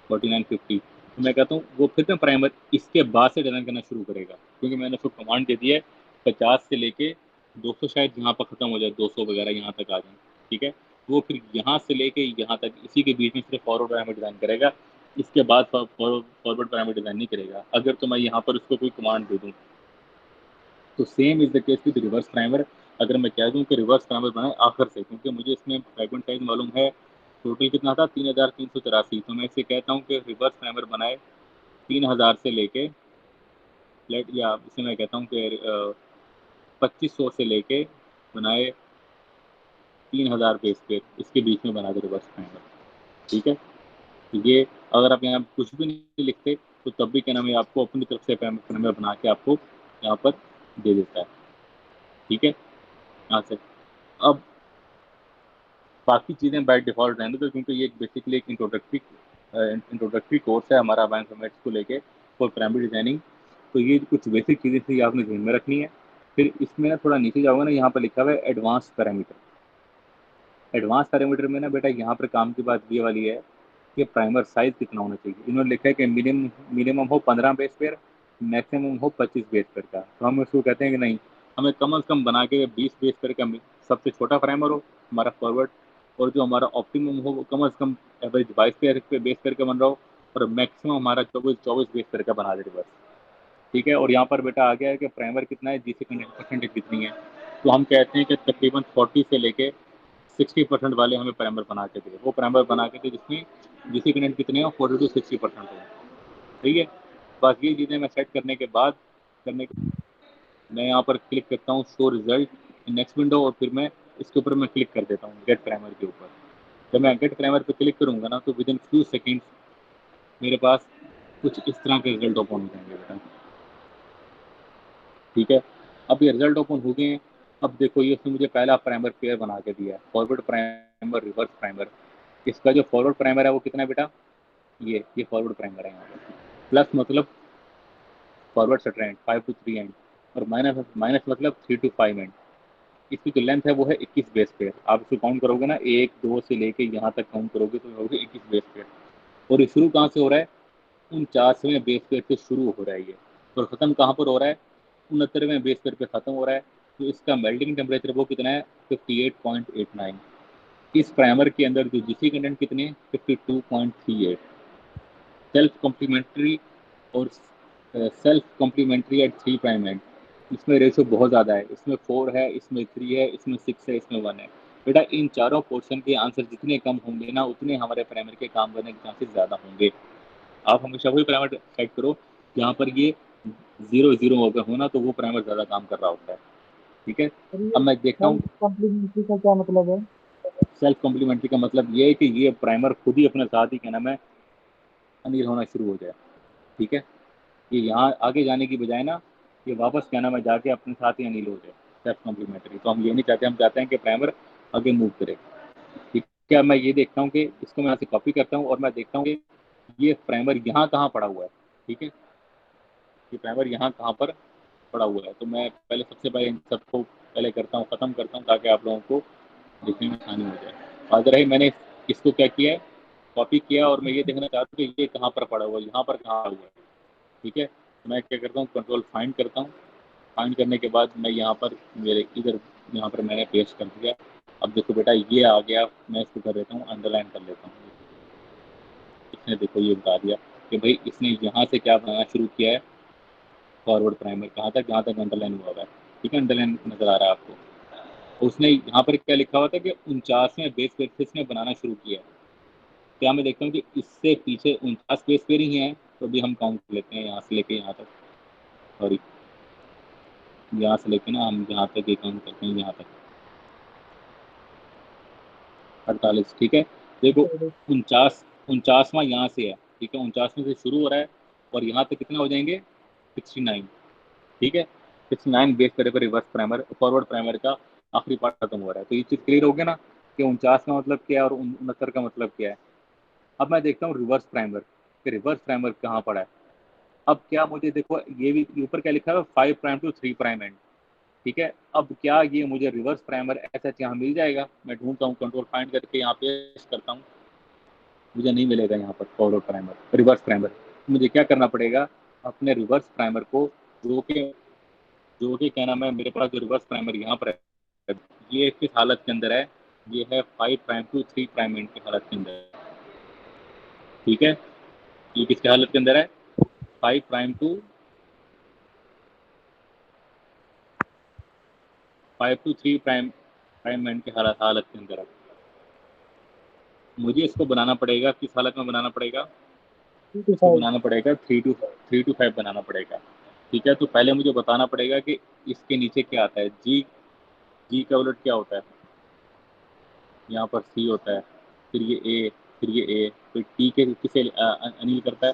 49, 50। तो मैं कहता हूँ वो फिर ना प्राइमर इसके बाद से डिज़ाइन करना शुरू करेगा, क्योंकि मैंने उसको कमांड दे दी है 50 से लेके 200 शायद यहाँ पर ख़त्म हो जाए, 200 वगैरह यहाँ तक आ जाए। ठीक है, वो फिर यहाँ से लेके यहाँ तक इसी के बीच में सिर्फ फॉरवर्ड प्राइमर डिज़ाइन करेगा, इसके बाद फॉरवर्ड प्राइमर डिज़ाइन नहीं करेगा। अगर तो मैं यहाँ पर उसको कोई कमांड दे दूँ, तो same is the case with reverse primer. अगर मैं कह दूं कि रिवर्स प्राइमर बनाए आखिर से, क्योंकि मुझे इसमें फ्रेगमेंट साइज मालूम है टोटल कितना था 3384, तो मैं इसे कहता हूं कि रिवर्स प्राइमर बनाए 3000 से लेके लेट, या इसे मैं कहता हूं कि 2500 से लेके बनाए 3000 बेस पे, इसके बीच में बना दे रिवर्स प्राइमर। ठीक है, तो ये अगर आप यहाँ कुछ भी नहीं लिखते तो तब भी क्या नाम है आपको अपनी तरफ से प्राइमर बना के आपको यहाँ पर दे देता है। ठीक है, यहाँ से अब बाकी चीज़ें बाय डिफ़ॉल्ट रहने दो, क्योंकि ये बेसिकली एक इंट्रोडक्टरी कोर्स है हमारा बायोइन्फॉर्मेटिक्स को लेके फॉर प्राइमरी डिजाइनिंग। तो ये कुछ बेसिक चीज़ें थी आपने ध्यान में रखनी है। फिर इसमें ना थोड़ा नीचे जाओगे ना, यहाँ पर लिखा हुआ है एडवांस पैरामीटर। एडवांस पैरामीटर में ना बेटा यहाँ पर काम की बात ये वाली है कि प्राइमर साइज कितना होना चाहिए। इन्होंने लिखा है कि मिनिमम हो 15 बेस पेयर, मैक्सिमम हो 25 बेस पेयर का। तो हम उसको कहते हैं कि नहीं, हमें कम से कम बना के 20 बेस पेयर का सबसे छोटा प्राइमर हो हमारा फॉरवर्ड, और जो हमारा ऑप्टिमम हो वो कम से कम एवरेज 22 पेयर बेस पेयर का बन रहा हो, और मैक्सिमम हमारा 24 बेस पेयर का बना दे बस। ठीक है, और यहाँ पर बेटा आ गया है कि प्राइमर कितना है, जीसी कंटेंट परसेंटेज कितनी है। तो हम कहते हैं कि तकरीबन 40 से लेके 60% वाले हमें प्राइमर बना के दे। वो प्राइमर बना के दे जिसमें जीसी कंटेंट कितने हो, 40 to 60% हो। ठीक है, बस ये चीज़ें मैं सेट करने के बाद मैं यहाँ पर क्लिक करता हूँ शो रिजल्ट नेक्स्ट विंडो, और फिर मैं इसके ऊपर मैं क्लिक कर देता हूँ गेट प्राइमर के ऊपर। जब मैं गेट प्राइमर पर क्लिक करूँगा ना, तो विद इन फ्यू सेकेंड्स मेरे पास कुछ इस तरह के रिजल्ट ओपन हो जाएंगे बेटा। ठीक है, अब ये रिजल्ट ओपन हो गए हैं। अब देखो ये उसने मुझे पहला प्राइमर पेयर बना के दिया है, फॉरवर्ड प्राइमर रिवर्स प्राइमर। इसका जो फॉरवर्ड प्राइमर है वो कितना है बेटा, ये फॉरवर्ड प्राइमर है यहाँ पर। प्लस मतलब फॉरवर्ड स्ट्रैंड 5 to 3 एंड, और माइनस माइनस मतलब 3 to 5 एंड। इसकी जो लेंथ है वो है 21 बेस पेयर। आप इसको काउंट करोगे ना, 1 2 से लेके यहाँ तक काउंट करोगे तो होगी 21 बेस पेयर। और ये शुरू कहाँ से हो रहा है? 49वें बेस पेयर से शुरू हो रहा है ये, और ख़त्म कहाँ पर हो रहा है? 69वें बेस पेयर पे ख़त्म हो रहा है। तो इसका मेल्टिंग टेम्परेचर वो कितना है? 58.89। इस प्राइमर के अंदर जो जीसी कंटेंट कितने हैं? 52.38। सेल्फ कॉम्प्लीमेंट्री और self complementary at 3 prime end, इसमें रेशो बहुत ज़्यादा है। इसमें 4 है, इसमें 3 है, इसमें 6 है, इसमें 1 है। बेटा इन चारों पोर्शन के आंसर जितने कम होंगे ना, उतने हमारे प्राइमर के काम करने के चांसेस ज़्यादा होंगे। आप हमेशा वही प्राइमर सेलेक्ट करो जहाँ पर ये 0 अगर हो ना, तो वो प्राइमर ज़्यादा काम कर रहा होता है। ठीक है, और ये अब मैं देखता हूँ। सेल्फ कॉम्प्लीमेंट्री का क्या मतलब है? सेल्फ कॉम्प्लीमेंट्री का मतलब ये है कि ये प्राइमर खुद ही अपने साथ ही क्या नाम है अनिल होना शुरू हो जाए। ठीक है, ये यहाँ आगे जाने की बजाय ना, ये वापस क्या नाम है जाके अपने साथ ही अनिल हो जाए। सेल्फ कॉम्प्लीमेंट्री तो हम ये नहीं चाहते, हम चाहते हैं कि प्राइमर आगे मूव करे। ठीक है, मैं ये देखता हूँ कि इसको मैं यहाँ से कॉपी करता हूँ और मैं देखता हूँ कि ये प्राइमर यहाँ कहाँ पड़ा हुआ है। ठीक है, ये प्राइमर यहाँ कहाँ पर पड़ा हुआ है। तो मैं पहले सबसे पहले इन सबको पहले करता हूँ, ख़त्म करता हूँ, ताकि आप लोगों को देखने में आसानी हो जाए। अगर ही मैंने इसको क्या किया है, कॉपी किया, और मैं ये देखना चाहता हूँ कि ये कहाँ पर पड़ा हुआ है, यहाँ पर कहाँ हुआ है। ठीक है, तो मैं क्या करता हूँ, कंट्रोल फाइंड करता हूँ। फाइंड करने के बाद मैं यहाँ पर मेरे इधर यहाँ पर मैंने पेस्ट कर दिया। अब देखो बेटा ये आ गया, मैं इसको कर देता हूँ अंडरलाइन कर लेता हूँ। इसने देखो ये बता दिया कि भाई इसने यहाँ से क्या बनाना शुरू किया है, फॉरवर्ड प्राइमर कहाँ तक, जहाँ तक अंडरलाइन हुआ है। ठीक है, अंडरलाइन नजर आ रहा है आपको। उसने यहाँ पर क्या लिखा हुआ था कि 49वें बेस पेयर से इसने बनाना शुरू किया है। क्या मैं देखता हूँ कि इससे पीछे 49 बेस पेयर ही हैं, तो अभी हम काउंट लेते हैं यहाँ से लेके यहाँ तक। सॉरी, यहाँ से लेके ना हम यहाँ तक ये काउंट करते हैं, यहाँ तक 48। ठीक है, देखो 49वां यहाँ से है। ठीक है, 49वें से शुरू हो रहा है और यहाँ तक कितना हो जाएंगे? 69। ठीक है, 69 बेस पेयर पर रिवर्स प्राइमर फॉरवर्ड प्राइमर का आखिरी पार्ट खत्म हो रहा है। तो ये चीज़ क्लियर हो गया ना कि 49 का मतलब क्या है और 69 का मतलब क्या है। अब मैं देखता हूँ रिवर्स प्राइमर कि रिवर्स प्राइमर कहाँ पड़ा है। अब क्या मुझे देखो, ये भी ऊपर क्या लिखा है, 5 प्राइम टू 3 प्राइम एंड। ठीक है, अब क्या ये मुझे रिवर्स प्राइमर ऐसा यहाँ मिल जाएगा? मैं ढूंढता हूँ, कंट्रोल फाइंड करके यहाँ पेस्ट करता हूँ, मुझे नहीं मिलेगा यहाँ पर फॉरवर्ड प्राइमर रिवर्स प्राइमर। मुझे क्या करना पड़ेगा, अपने रिवर्स प्राइमर को जो कि क्या नाम है, मेरे पास जो रिवर्स प्राइमर यहाँ पर है, ये किस हालत के अंदर है? ये है 5 प्राइम टू 3 प्राइम एंड की हालत के अंदर है। ठीक है, ये किसकी हालत के अंदर है? 5 प्राइम टू 3 प्राइम एंड की हालत के अंदर है। मुझे इसको बनाना पड़ेगा, किस हालत में बनाना पड़ेगा? इसको बनाना पड़ेगा 3 to 5 बनाना पड़ेगा। ठीक है, तो पहले मुझे बताना पड़ेगा कि इसके नीचे क्या आता है। जी का उलट क्या होता है? यहाँ पर सी होता है, फिर ये ए, फिर टी के किसे अनिल करता है?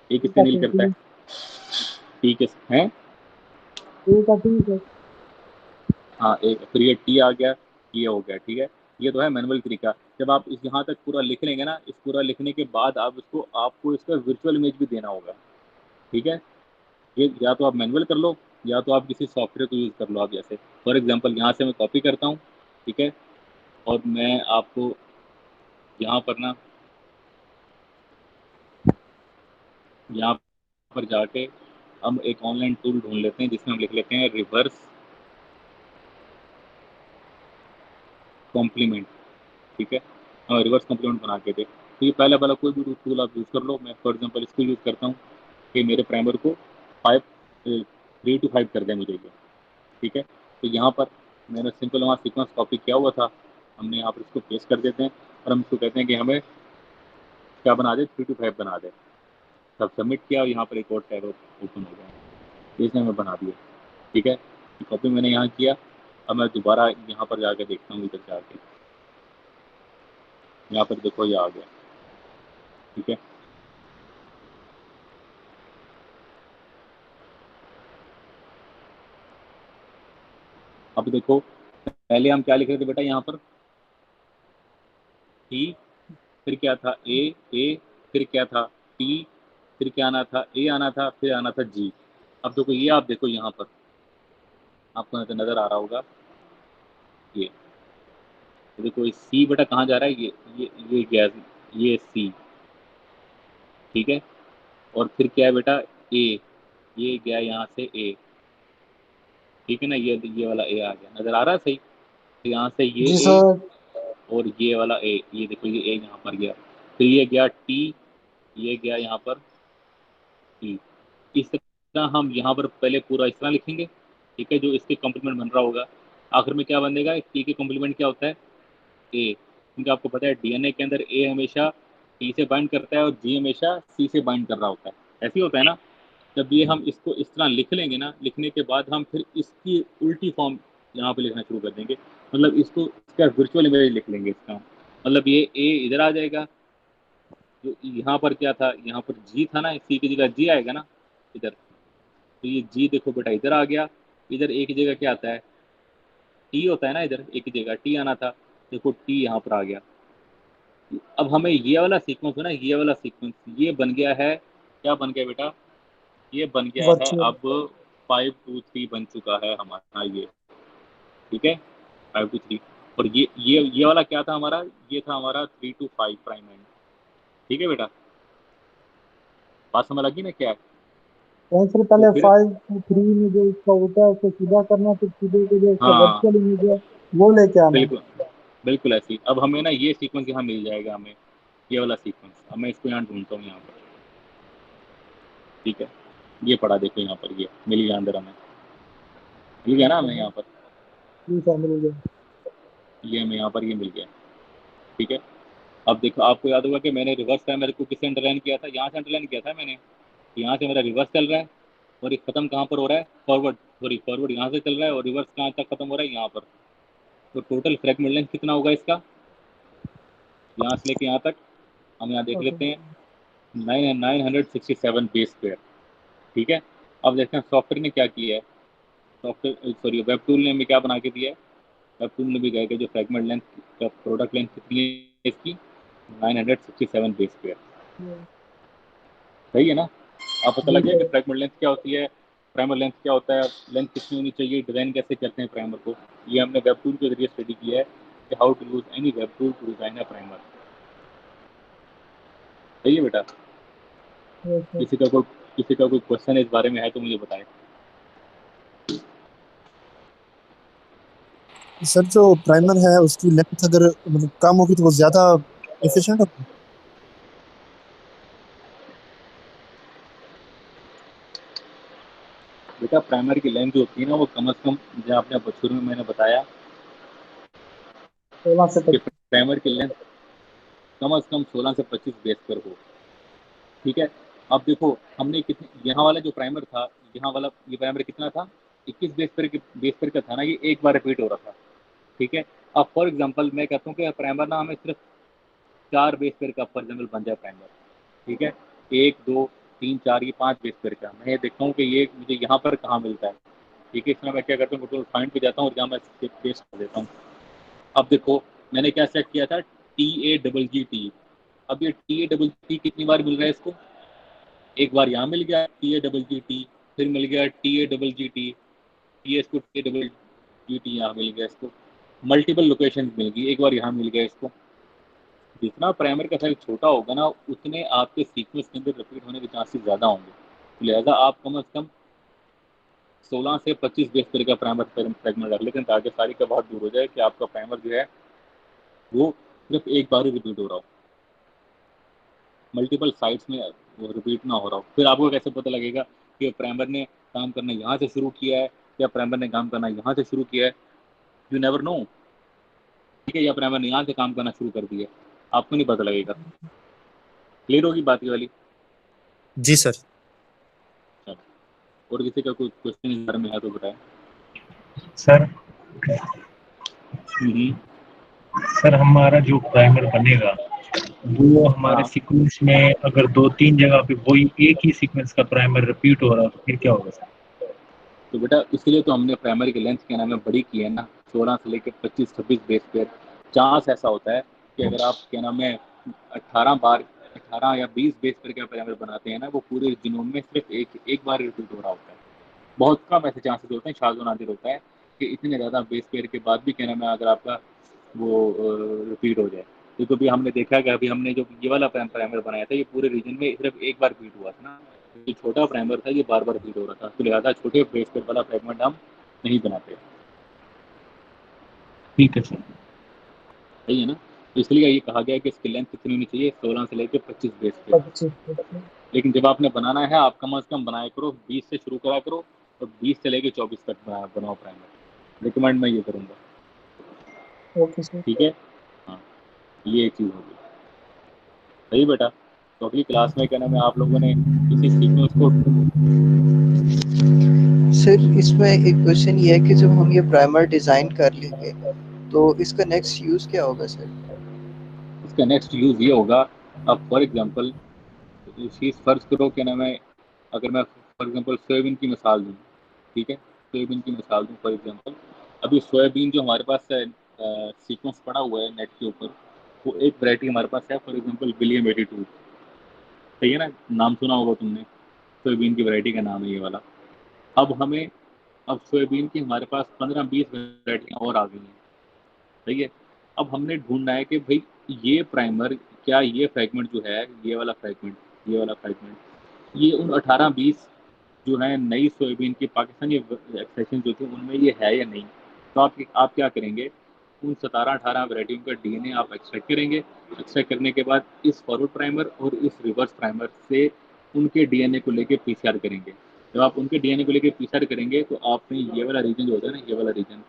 ए किससे अनिल करता है? टी के हैं। हाँ, एक फिर ये टी आ गया, ये हो गया। ठीक है, ये तो है मैनुअल तरीका। जब आप इस यहाँ तक पूरा लिख लेंगे ना, इस पूरा लिखने के बाद आपको इसका वर्चुअल इमेज भी देना होगा। ठीक है, ये या तो आप मैनुअल कर लो, या तो आप किसी सॉफ्टवेयर को यूज़ कर लो। आप जैसे फॉर एग्जांपल यहाँ से मैं कॉपी करता हूँ। ठीक है, और मैं आपको यहाँ पर ना, यहाँ पर जाके हम एक ऑनलाइन टूल ढूंढ लेते हैं जिसमें हम लिख लेते हैं रिवर्स कॉम्प्लीमेंट। ठीक है, हाँ, रिवर्स कॉम्प्लीमेंट बना के दे। तो ये पहला कोई भी टूल आप यूज़ कर लो। मैं फॉर एग्जांपल इसको यूज़ करता हूँ कि मेरे प्राइमर को 3 to 5 कर दें मुझे ये। ठीक है, तो यहाँ पर मैंने सिंपल वहाँ सीक्वेंस कॉपी किया हुआ था, हमने यहाँ पर इसको पेस्ट कर देते हैं और हम इसको कहते हैं कि हमें क्या बना दे, 3 to 5 बना दे। तब सबमिट किया और यहाँ पर एक और टैब ओपन हो गया, इसने हमें बना दिया। ठीक है, कॉपी मैंने यहाँ किया। अब मैं दोबारा यहाँ पर जाके देखता हूँ, इधर जाके यहाँ पर देखो ये आ गया। ठीक है, अब देखो पहले हम क्या लिख रहे थे बेटा, यहाँ पर टी, फिर क्या था ए, फिर क्या था टी, फिर क्या आना था ए आना था, फिर आना था जी। अब देखो ये आप देखो यहाँ पर आपको नज़र आ रहा होगा ये। तो देखो सी बेटा कहाँ जा रहा है, ये गया, ये सी, ठीक है। और फिर क्या है बेटा, ए, ये गया यहाँ से ए, ठीक है ना, ये वाला ए आ गया, नज़र आ रहा है सही। तो यहाँ से ये जी ए सर। और ये वाला ए, ये देखो ये ए यहाँ पर गया, फिर ये गया टी, ये गया यहाँ पर टी। इस तरह हम यहाँ पर पहले पूरा इस तरह लिखेंगे, ठीक है, जो इसके कॉम्प्लीमेंट बन रहा होगा। आखिर में क्या बनेगा, टी के कॉम्प्लीमेंट क्या होता है, ए, क्योंकि आपको पता है डीएनए के अंदर ए हमेशा टी से बाइंड करता है और जी हमेशा सी से बाइंड कर रहा होता है, ऐसे ही होता है ना। जब ये हम इसको इस तरह लिख लेंगे ना, लिखने के बाद हम फिर इसकी उल्टी फॉर्म यहाँ पे लिखना शुरू कर देंगे, मतलब इसको इसका वर्चुअल इमेज लिख लेंगे इसका, मतलब ये ए इधर आ जाएगा, जो यहाँ पर क्या था, यहाँ पर जी था ना, सी की जगह जी आएगा ना इधर, तो ये जी देखो बेटा इधर आ गया, इधर ए की जगह क्या आता है, टी होता है ना, इधर ए की जगह टी आना था, देखो टी यहाँ पर आ गया। अब हमें ये वाला सीक्वेंस है ना, ये वाला सीक्वेंस ये बन गया है, क्या बन गया बेटा, ये बन गया है वर्चुअल। अब 5 2 3 बन चुका है हमारा ये, ठीक है, 5 2 3। और ये वाला क्या था हमारा, ये था हमारा 3 to 5 प्राइम एंड, ठीक है बेटा, बात समझ लगी ना क्या है। कौन सर, तो पहले फिर 5 to 3 में जो उसका होता है उसको सीधा करना, फिर सीधे को जो उसका हाँ वर्चुअल इमेज है वो लेके आना। बिल्कुल, बिल्कुल ऐसी। अब हमें ना ये सीक्वेंस यहाँ मिल जाएगा हमें, ये वाला सीक्वेंस, अब मैं इसको यहाँ ढूंढता हूँ यहाँ पर, ठीक है, ये पड़ा देखो यहाँ पर, ये मिल गया अंदर हमें, मिल गया ना हमें यहाँ पर, जी सर, मिल गया। ये हमें यहाँ पर ये मिल गया, ठीक है। अब देखो आपको याद होगा कि मैंने रिवर्स टाइम मेरे को किससे अंडरलाइन किया था, यहाँ से अंडरलाइन किया था मैंने, यहाँ से मेरा रिवर्स चल रहा है और ये खत्म कहाँ पर हो रहा है, फॉरवर्ड, सॉरी फॉरवर्ड यहाँ से चल रहा है और रिवर्स कहाँ तक खत्म हो रहा है, यहाँ पर। तो टोटल फ्रैगमेंट लेंथ कितना होगा इसका, यहाँ से लेके यहाँ तक, हम यहाँ देख ओके। लेते हैं, 967 बेस पेयर, ठीक है। अब देखते हैं सॉफ्टवेयर ने क्या किया है, सॉफ्टवेयर सॉरी वेब टूल ने भी क्या बना के दिया है, वेब टूल ने भी कहा कि जो फ्रैगमेंट लेंथ का प्रोडक्ट लेंथ कितनी है इसकी, 967 बेस पेयर, सही है ना। आप पता जी लग गया कि सर। फ्रैगमेंट लेंथ क्या होती है, प्राइमर लेंथ क्या होता है, लेंथ कितनी होनी चाहिए, डिज़ाइन कैसे करते हैं प्राइमर को, ये हमने वेब टूल के जरिए स्टडी किया है कि how to use any web tool to design a primer, सही है बेटा। Yes sir. किसी का कोई क्वेश्चन इस बारे में है तो मुझे बताएं। सर जो प्राइमर है उसकी लेंथ अगर मतलब कम होगी तो वो ज्यादा एफिशिएंट होगी। बेटा प्राइमर की लेंथ जो होती है ना वो कम से कम, जो आपने शुरू में मैंने बताया 16 से कि 25। प्राइमर की लेंथ कम से कम 16 से 25 बेस पर हो, ठीक है। अब देखो हमने कितने, यहाँ वाला जो प्राइमर था, यहाँ वाला ये प्राइमर कितना था, 21 बेस पर का था ना, ये एक बार रिपीट हो रहा था, ठीक है। अब फॉर एग्जांपल मैं कहता हूँ कि प्राइमर ना हमें सिर्फ 4 बेस पेयर का फॉर एग्जाम्पल बन जाए प्राइमर, ठीक है, 1 2 3 4 ये 5 बेस पेयर का, मैं ये देखता हूँ कि ये मुझे यहाँ पर कहाँ मिलता है, ठीक है। इसमें मैं क्या करता हूँ, कंट्रोल फाइंड पे जाता हूँ और यहाँ मैं पेस्ट कर देता हूँ। अब देखो मैंने क्या सेट किया था, TAGGT, अब ये TAGGT कितनी बार मिल रहा है इसको, एक बार यहाँ मिल गया TAGGT, फिर मिल गया TAGGT, ये इसको TAGGT यहाँ मिल गया इसको, मल्टीपल लोकेशन मिल गई, एक बार यहाँ मिल गया इसको। जितना प्राइमर का साइज छोटा होगा ना उतने आपके सीक्वेंस के अंदर रिपीट होने के चांसेस ज़्यादा होंगे, लिहाजा आप कम से कम 16 से 25 बेस पेयर का प्राइमर फ्रेगमेंट रख लेते हैं ताकि सारी का बहुत दूर हो जाए कि आपका प्राइमर जो है वो सिर्फ एक बार ही रिपीट हो रहा हो, मल्टीपल साइट्स में वो रिपीट ना हो रहा हो। फिर आपको कैसे पता लगेगा कि प्राइमर ने काम करना यहाँ से शुरू किया है या प्राइमर ने काम करना यहाँ से शुरू किया है, यू नेवर नो, ठीक है, या प्राइमर ने यहाँ से काम करना शुरू कर दिया, आपको नहीं पता लगेगा। क्लियर होगी बात ये वाली। जी सर। चलो, और किसी का कोई क्वेश्चन इस बारे में है तो बताएं। सर हम्म, सर हमारा जो प्राइमर बनेगा वो हमारे हाँ सीक्वेंस में अगर 2 3 जगह पे वही एक ही सीक्वेंस का प्राइमर रिपीट हो रहा तो फिर क्या होगा सर। तो बेटा इसलिए तो हमने प्राइमरी की लेंथ क्या नाम है बड़ी की है ना, 16 से लेकर 25-26 बेस पेयर। चांस ऐसा होता है कि अगर आप क्या नाम है 18 या 20 बेस पेयर का प्राइमर बनाते हैं ना, वो पूरे जिनोम में सिर्फ एक बार रिपीट हो रहा होता है, बहुत कम ऐसे चांसेस होते हैं, शाज़ व नादिर होता है कि इतने ज़्यादा बेस पेयर के बाद भी क्या नाम है अगर आपका वो रिपीट हो जाए। तो कभी हमने देखा कि अभी हमने जो ये वाला प्राइमर बनाया था, ये पूरे रीजन में सिर्फ एक बार रिपीट हुआ था ना, ये छोटा प्राइमर था, ये बार-बार रिपीट हो रहा था, तो लिहाज़ा छोटे बेस पेयर वाला फ्रेगमेंट हम नहीं बनाते। ठीक है सर। सही है ना? तो इसलिए ये कहा गया है कि इसकी लेंथ कितनी होनी चाहिए, 16 से लेके 25 बेस पेयर। 25 लेकिन जब आपने बनाना है, आप कम से कम बनाया करो 20 से शुरू करा करो और 20 से लेके 24 तक बनाओ प्राइमर। रिकमेंड मैं ये करूँगा। Okay sir. ठीक है? हाँ, ये एक चीज़ होगी। सही बेटा? तो अगली क्लास में क्या नाम है आप लोगों ने इसी सीक्वेंस को सर इसमें एक क्वेश्चन ये है कि जब हम ये प्राइमर डिज़ाइन कर लेंगे तो इसका नेक्स्ट यूज़ क्या होगा सर? इसका नेक्स्ट यूज़ ये होगा, अब फॉर एग्ज़ाम्पल चीज़ फ़र्ज़ करो क्या नाम है, अगर मैं फॉर एग्ज़ाम्पल सोयाबीन की मिसाल दूँ, ठीक है? सोयाबीन की मिसाल दूँ फॉर एग्ज़ाम्पल, अभी सोयाबीन जो हमारे पास सीक्वेंस पड़ा हुआ है नेट के ऊपर, वो एक वैरायटी हमारे पास है फॉर एग्ज़ाम्पल विलियम 82। सही है ना? नाम सुना होगा तुमने, सोयाबीन की वैरायटी का नाम है ये वाला। अब हमें अब सोयाबीन की हमारे पास 15-20 वैरायटियाँ और आ गई हैं, सही है? अब हमने ढूँढना है कि भई ये प्राइमर क्या ये फ्रैगमेंट जो है, ये वाला फ्रैगमेंट, ये उन 18-20 जो है नई सोयाबीन की पाकिस्तानी एक्सट्रैक्शन जो थी उनमें ये है या नहीं? तो आप क्या करेंगे, उन 17-18 वैरायटियों का डीएनए आप एक्सट्रैक्ट करेंगे। एक्सट्रैक्ट करने के बाद इस फॉरवर्ड प्राइमर और इस रिवर्स प्राइमर से उनके डीएनए को लेके पीसीआर करेंगे। जब आप उनके डीएनए को लेके पीसीआर करेंगे तो आपने ये वाला रीजन जो होता है ना, ये वाला रीजन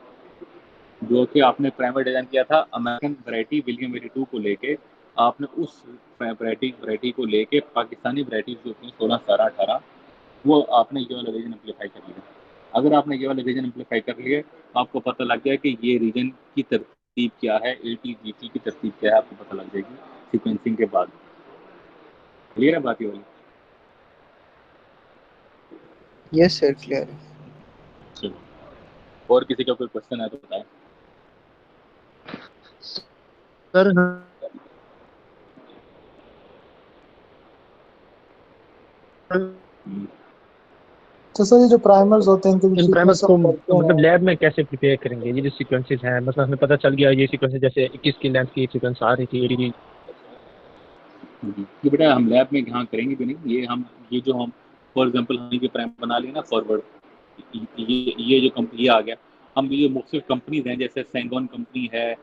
जो कि आपने प्राइमर डिज़ाइन किया था अमेरिकन वैरायटी विलियम 82 को लेके, आपने उस वैरायटी को लेके पाकिस्तानी वैराइटीज़ जो थी 16, 17, 18 वो आपने ये वाला रीजन एम्प्लीफाई कर लिया। अगर आपने ये वाला रीजन एम्प्लीफाई कर लिया, तो आपको पता लग गया कि ये रीजन की तरतीब क्या है, एटीजीसी की तरतीब क्या है, आपको पता लग जाएगी सीक्वेंसिंग के बाद। क्लियर है बात ये वाली? यस सर क्लियर है। चलो, और किसी का कोई क्वेश्चन है तो बताएं। सर हम्म, तो सर ये जो प्राइमर्स होते हैं इनके जो इन प्राइमर्स सीक्वेंस को हम करते मतलब हैं, लैब में कैसे प्रिपेयर करेंगे? ये जो सीक्वेंसेस हैं, मतलब हमें पता चल गया ये सीक्वेंसेस जैसे 21 की लेंथ की सीक्वेंस आ रही थी एडीडी। ये बेटा हम लैब में यहाँ करेंगे भी नहीं, ये जो हम फॉर एग्जांपल हमने ये प्राइम बना लिया ना फॉरवर्ड, ये जो कंपनी ये आ गया, हम ये मुख्तलिफ कंपनीज हैं जैसे सेंगोन कंपनी है,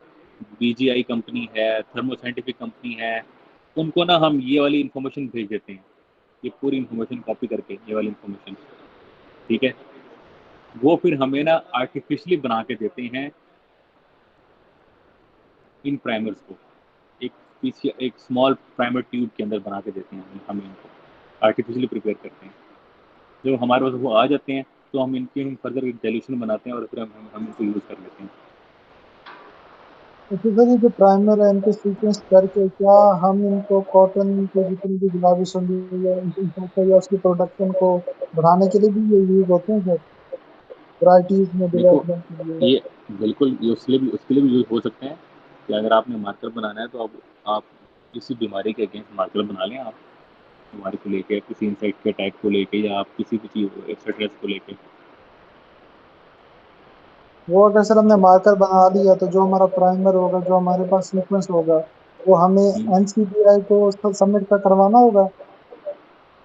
बीजीआई कंपनी है, थर्मो साइंटिफिक कंपनी है, उनको ना हम ये वाली इंफॉर्मेशन भेज देते हैं, ये पूरी इंफॉर्मेशन कॉपी करके ये वाली इंफॉर्मेशन, ठीक है? वो फिर हमें ना आर्टिफिशियली बना के देते हैं इन प्राइमर्स को, एक स्मॉल प्राइमर ट्यूब के अंदर बना के देते हैं हम इनको आर्टिफिशियली प्रिपेयर करते हैं। जब हमारे पास वो आ जाते हैं तो हम इनके हम फर्दर डाइल्यूशन बनाते हैं और फिर हम इनको यूज़ कर लेते हैं। तो फिर सर ये जो प्राइमर है इनके सीक्वेंस करके क्या हम इनको कॉटन के जितनी भी गुलाबिश होंगी या या उसकी प्रोडक्शन को बढ़ाने के लिए भी ये यूज होते हैं सर, वराइटीज में देखो डेवलपमेंट के लिए? ये बिल्कुल ये उसके लिए भी यूज़ हो सकते हैं कि अगर आपने मार्कर बनाना है तो अब आप किसी बीमारी के अगेंस्ट मार्कर बना लें, आप बीमारी को लेके, किसी इंसेक्ट के अटैक को लेके या आप किसी भी चीज़ एक्सेट्रा को लेके। वो अगर सर हमने मार्कर बना लिया तो जो हमारा प्राइमर होगा, जो हमारे पास सीक्वेंस होगा, वो हमें हम्म, एनसीबीआई को उसका सबमिट का करवाना होगा।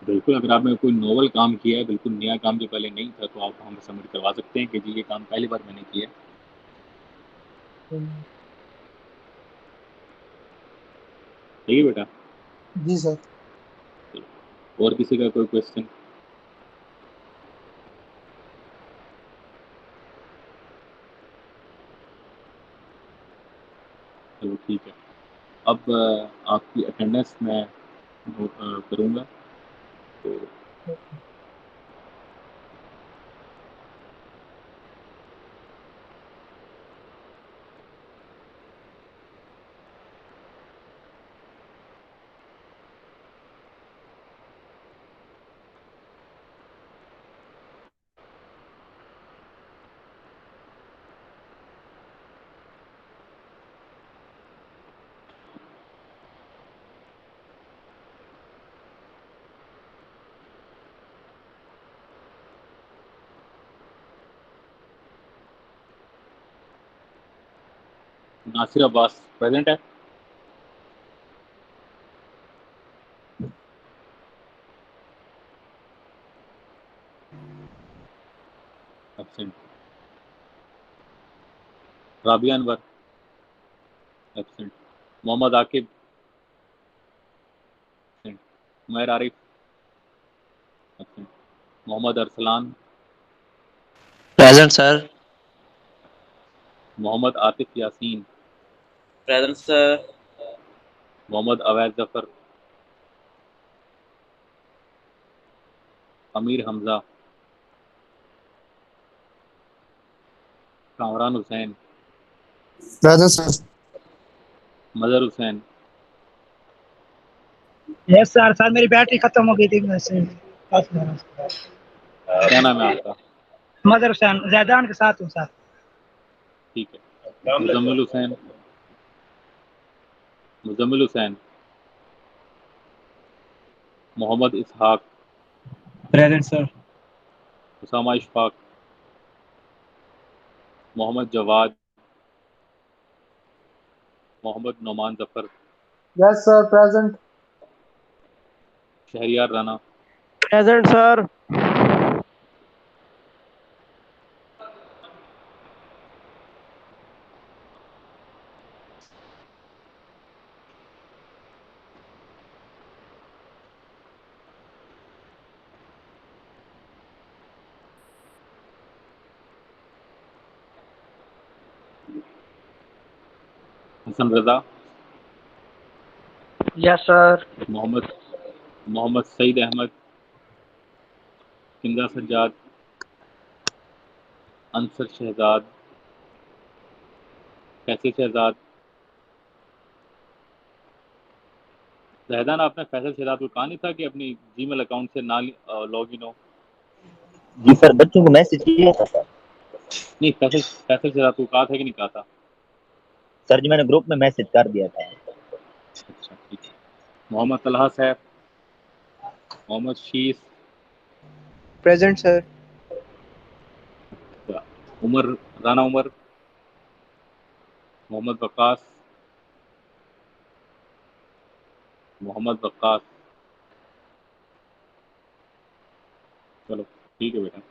बिल्कुल अगर आपने कोई नोवल काम किया है, बिल्कुल नया काम जो पहले नहीं था, तो आप हमें सबमिट करवा सकते हैं कि जी ये काम पहली बार मैंने किया है। हम्म, सही है बेटा? जी सर। और किसी का कोई क्वेश्चन? चलो ठीक है। अब आपकी अटेंडेंस मैं करूँगा, तो नासिर अब्बास प्रेजेंट है। Absent. Rabia Anwar absent. Mohammad Aqib absent. Umair Arif absent. Mohammad Arsalan present sir. Mohammad Atif Yasin present sir. Mohammad अवैध Zafar Amir Hamza Kamran Hussain present sir. Mazhar Hussain yes sir. Sir मेरी बैटरी खत्म हो गई थी वैसे। क्या नाम है आपका? मदर हुसैन जैदान के साथ हूँ सर। ठीक है। Muzammil Hussain Muzammil Hussain Mohammad Ishaq present sir. Usama Ishfaq Mohammad Jawad Mohammad Noman Zafar yes sir present. Shahryar Rana present sir. Hasan Raza yes sir. Mohammad Mohammad Saeed Ahmad Kinda Sajjad Ansar Shahzad Faisal Shahzad Jahdan आपने फैसल शहजाद को कहा नहीं था कि अपनी जीमेल अकाउंट से ना लॉग इन हो? जी सर, बच्चों को मैसेज किया था सर। नहीं, फैसल फैसल शहजाद को कहा था कि नहीं कहा था? सर जी मैंने ग्रुप में मैसेज कर दिया था। अच्छा ठीक है। मोहम्मद तलहा सैफ मोहम्मद शीस प्रेजेंट सर। उमर राना उमर मोहम्मद वक्कास चलो ठीक है बेटा।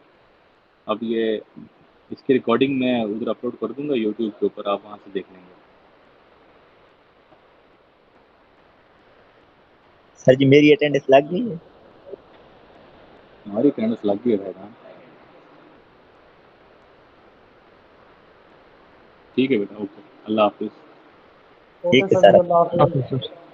अब ये इसकी रिकॉर्डिंग मैं उधर अपलोड कर दूंगा यूट्यूब के ऊपर, आप वहाँ से देख लेंगे। सर जी मेरी अटेंडेंस लग गई है। हमारी अटेंडेंस लग गई है भाई। ठीक है बेटा, ओके, अल्लाह हाफिज़। ओके ठीक है सर जी, सर। अल्लाह हाफिज़। ऑफिसर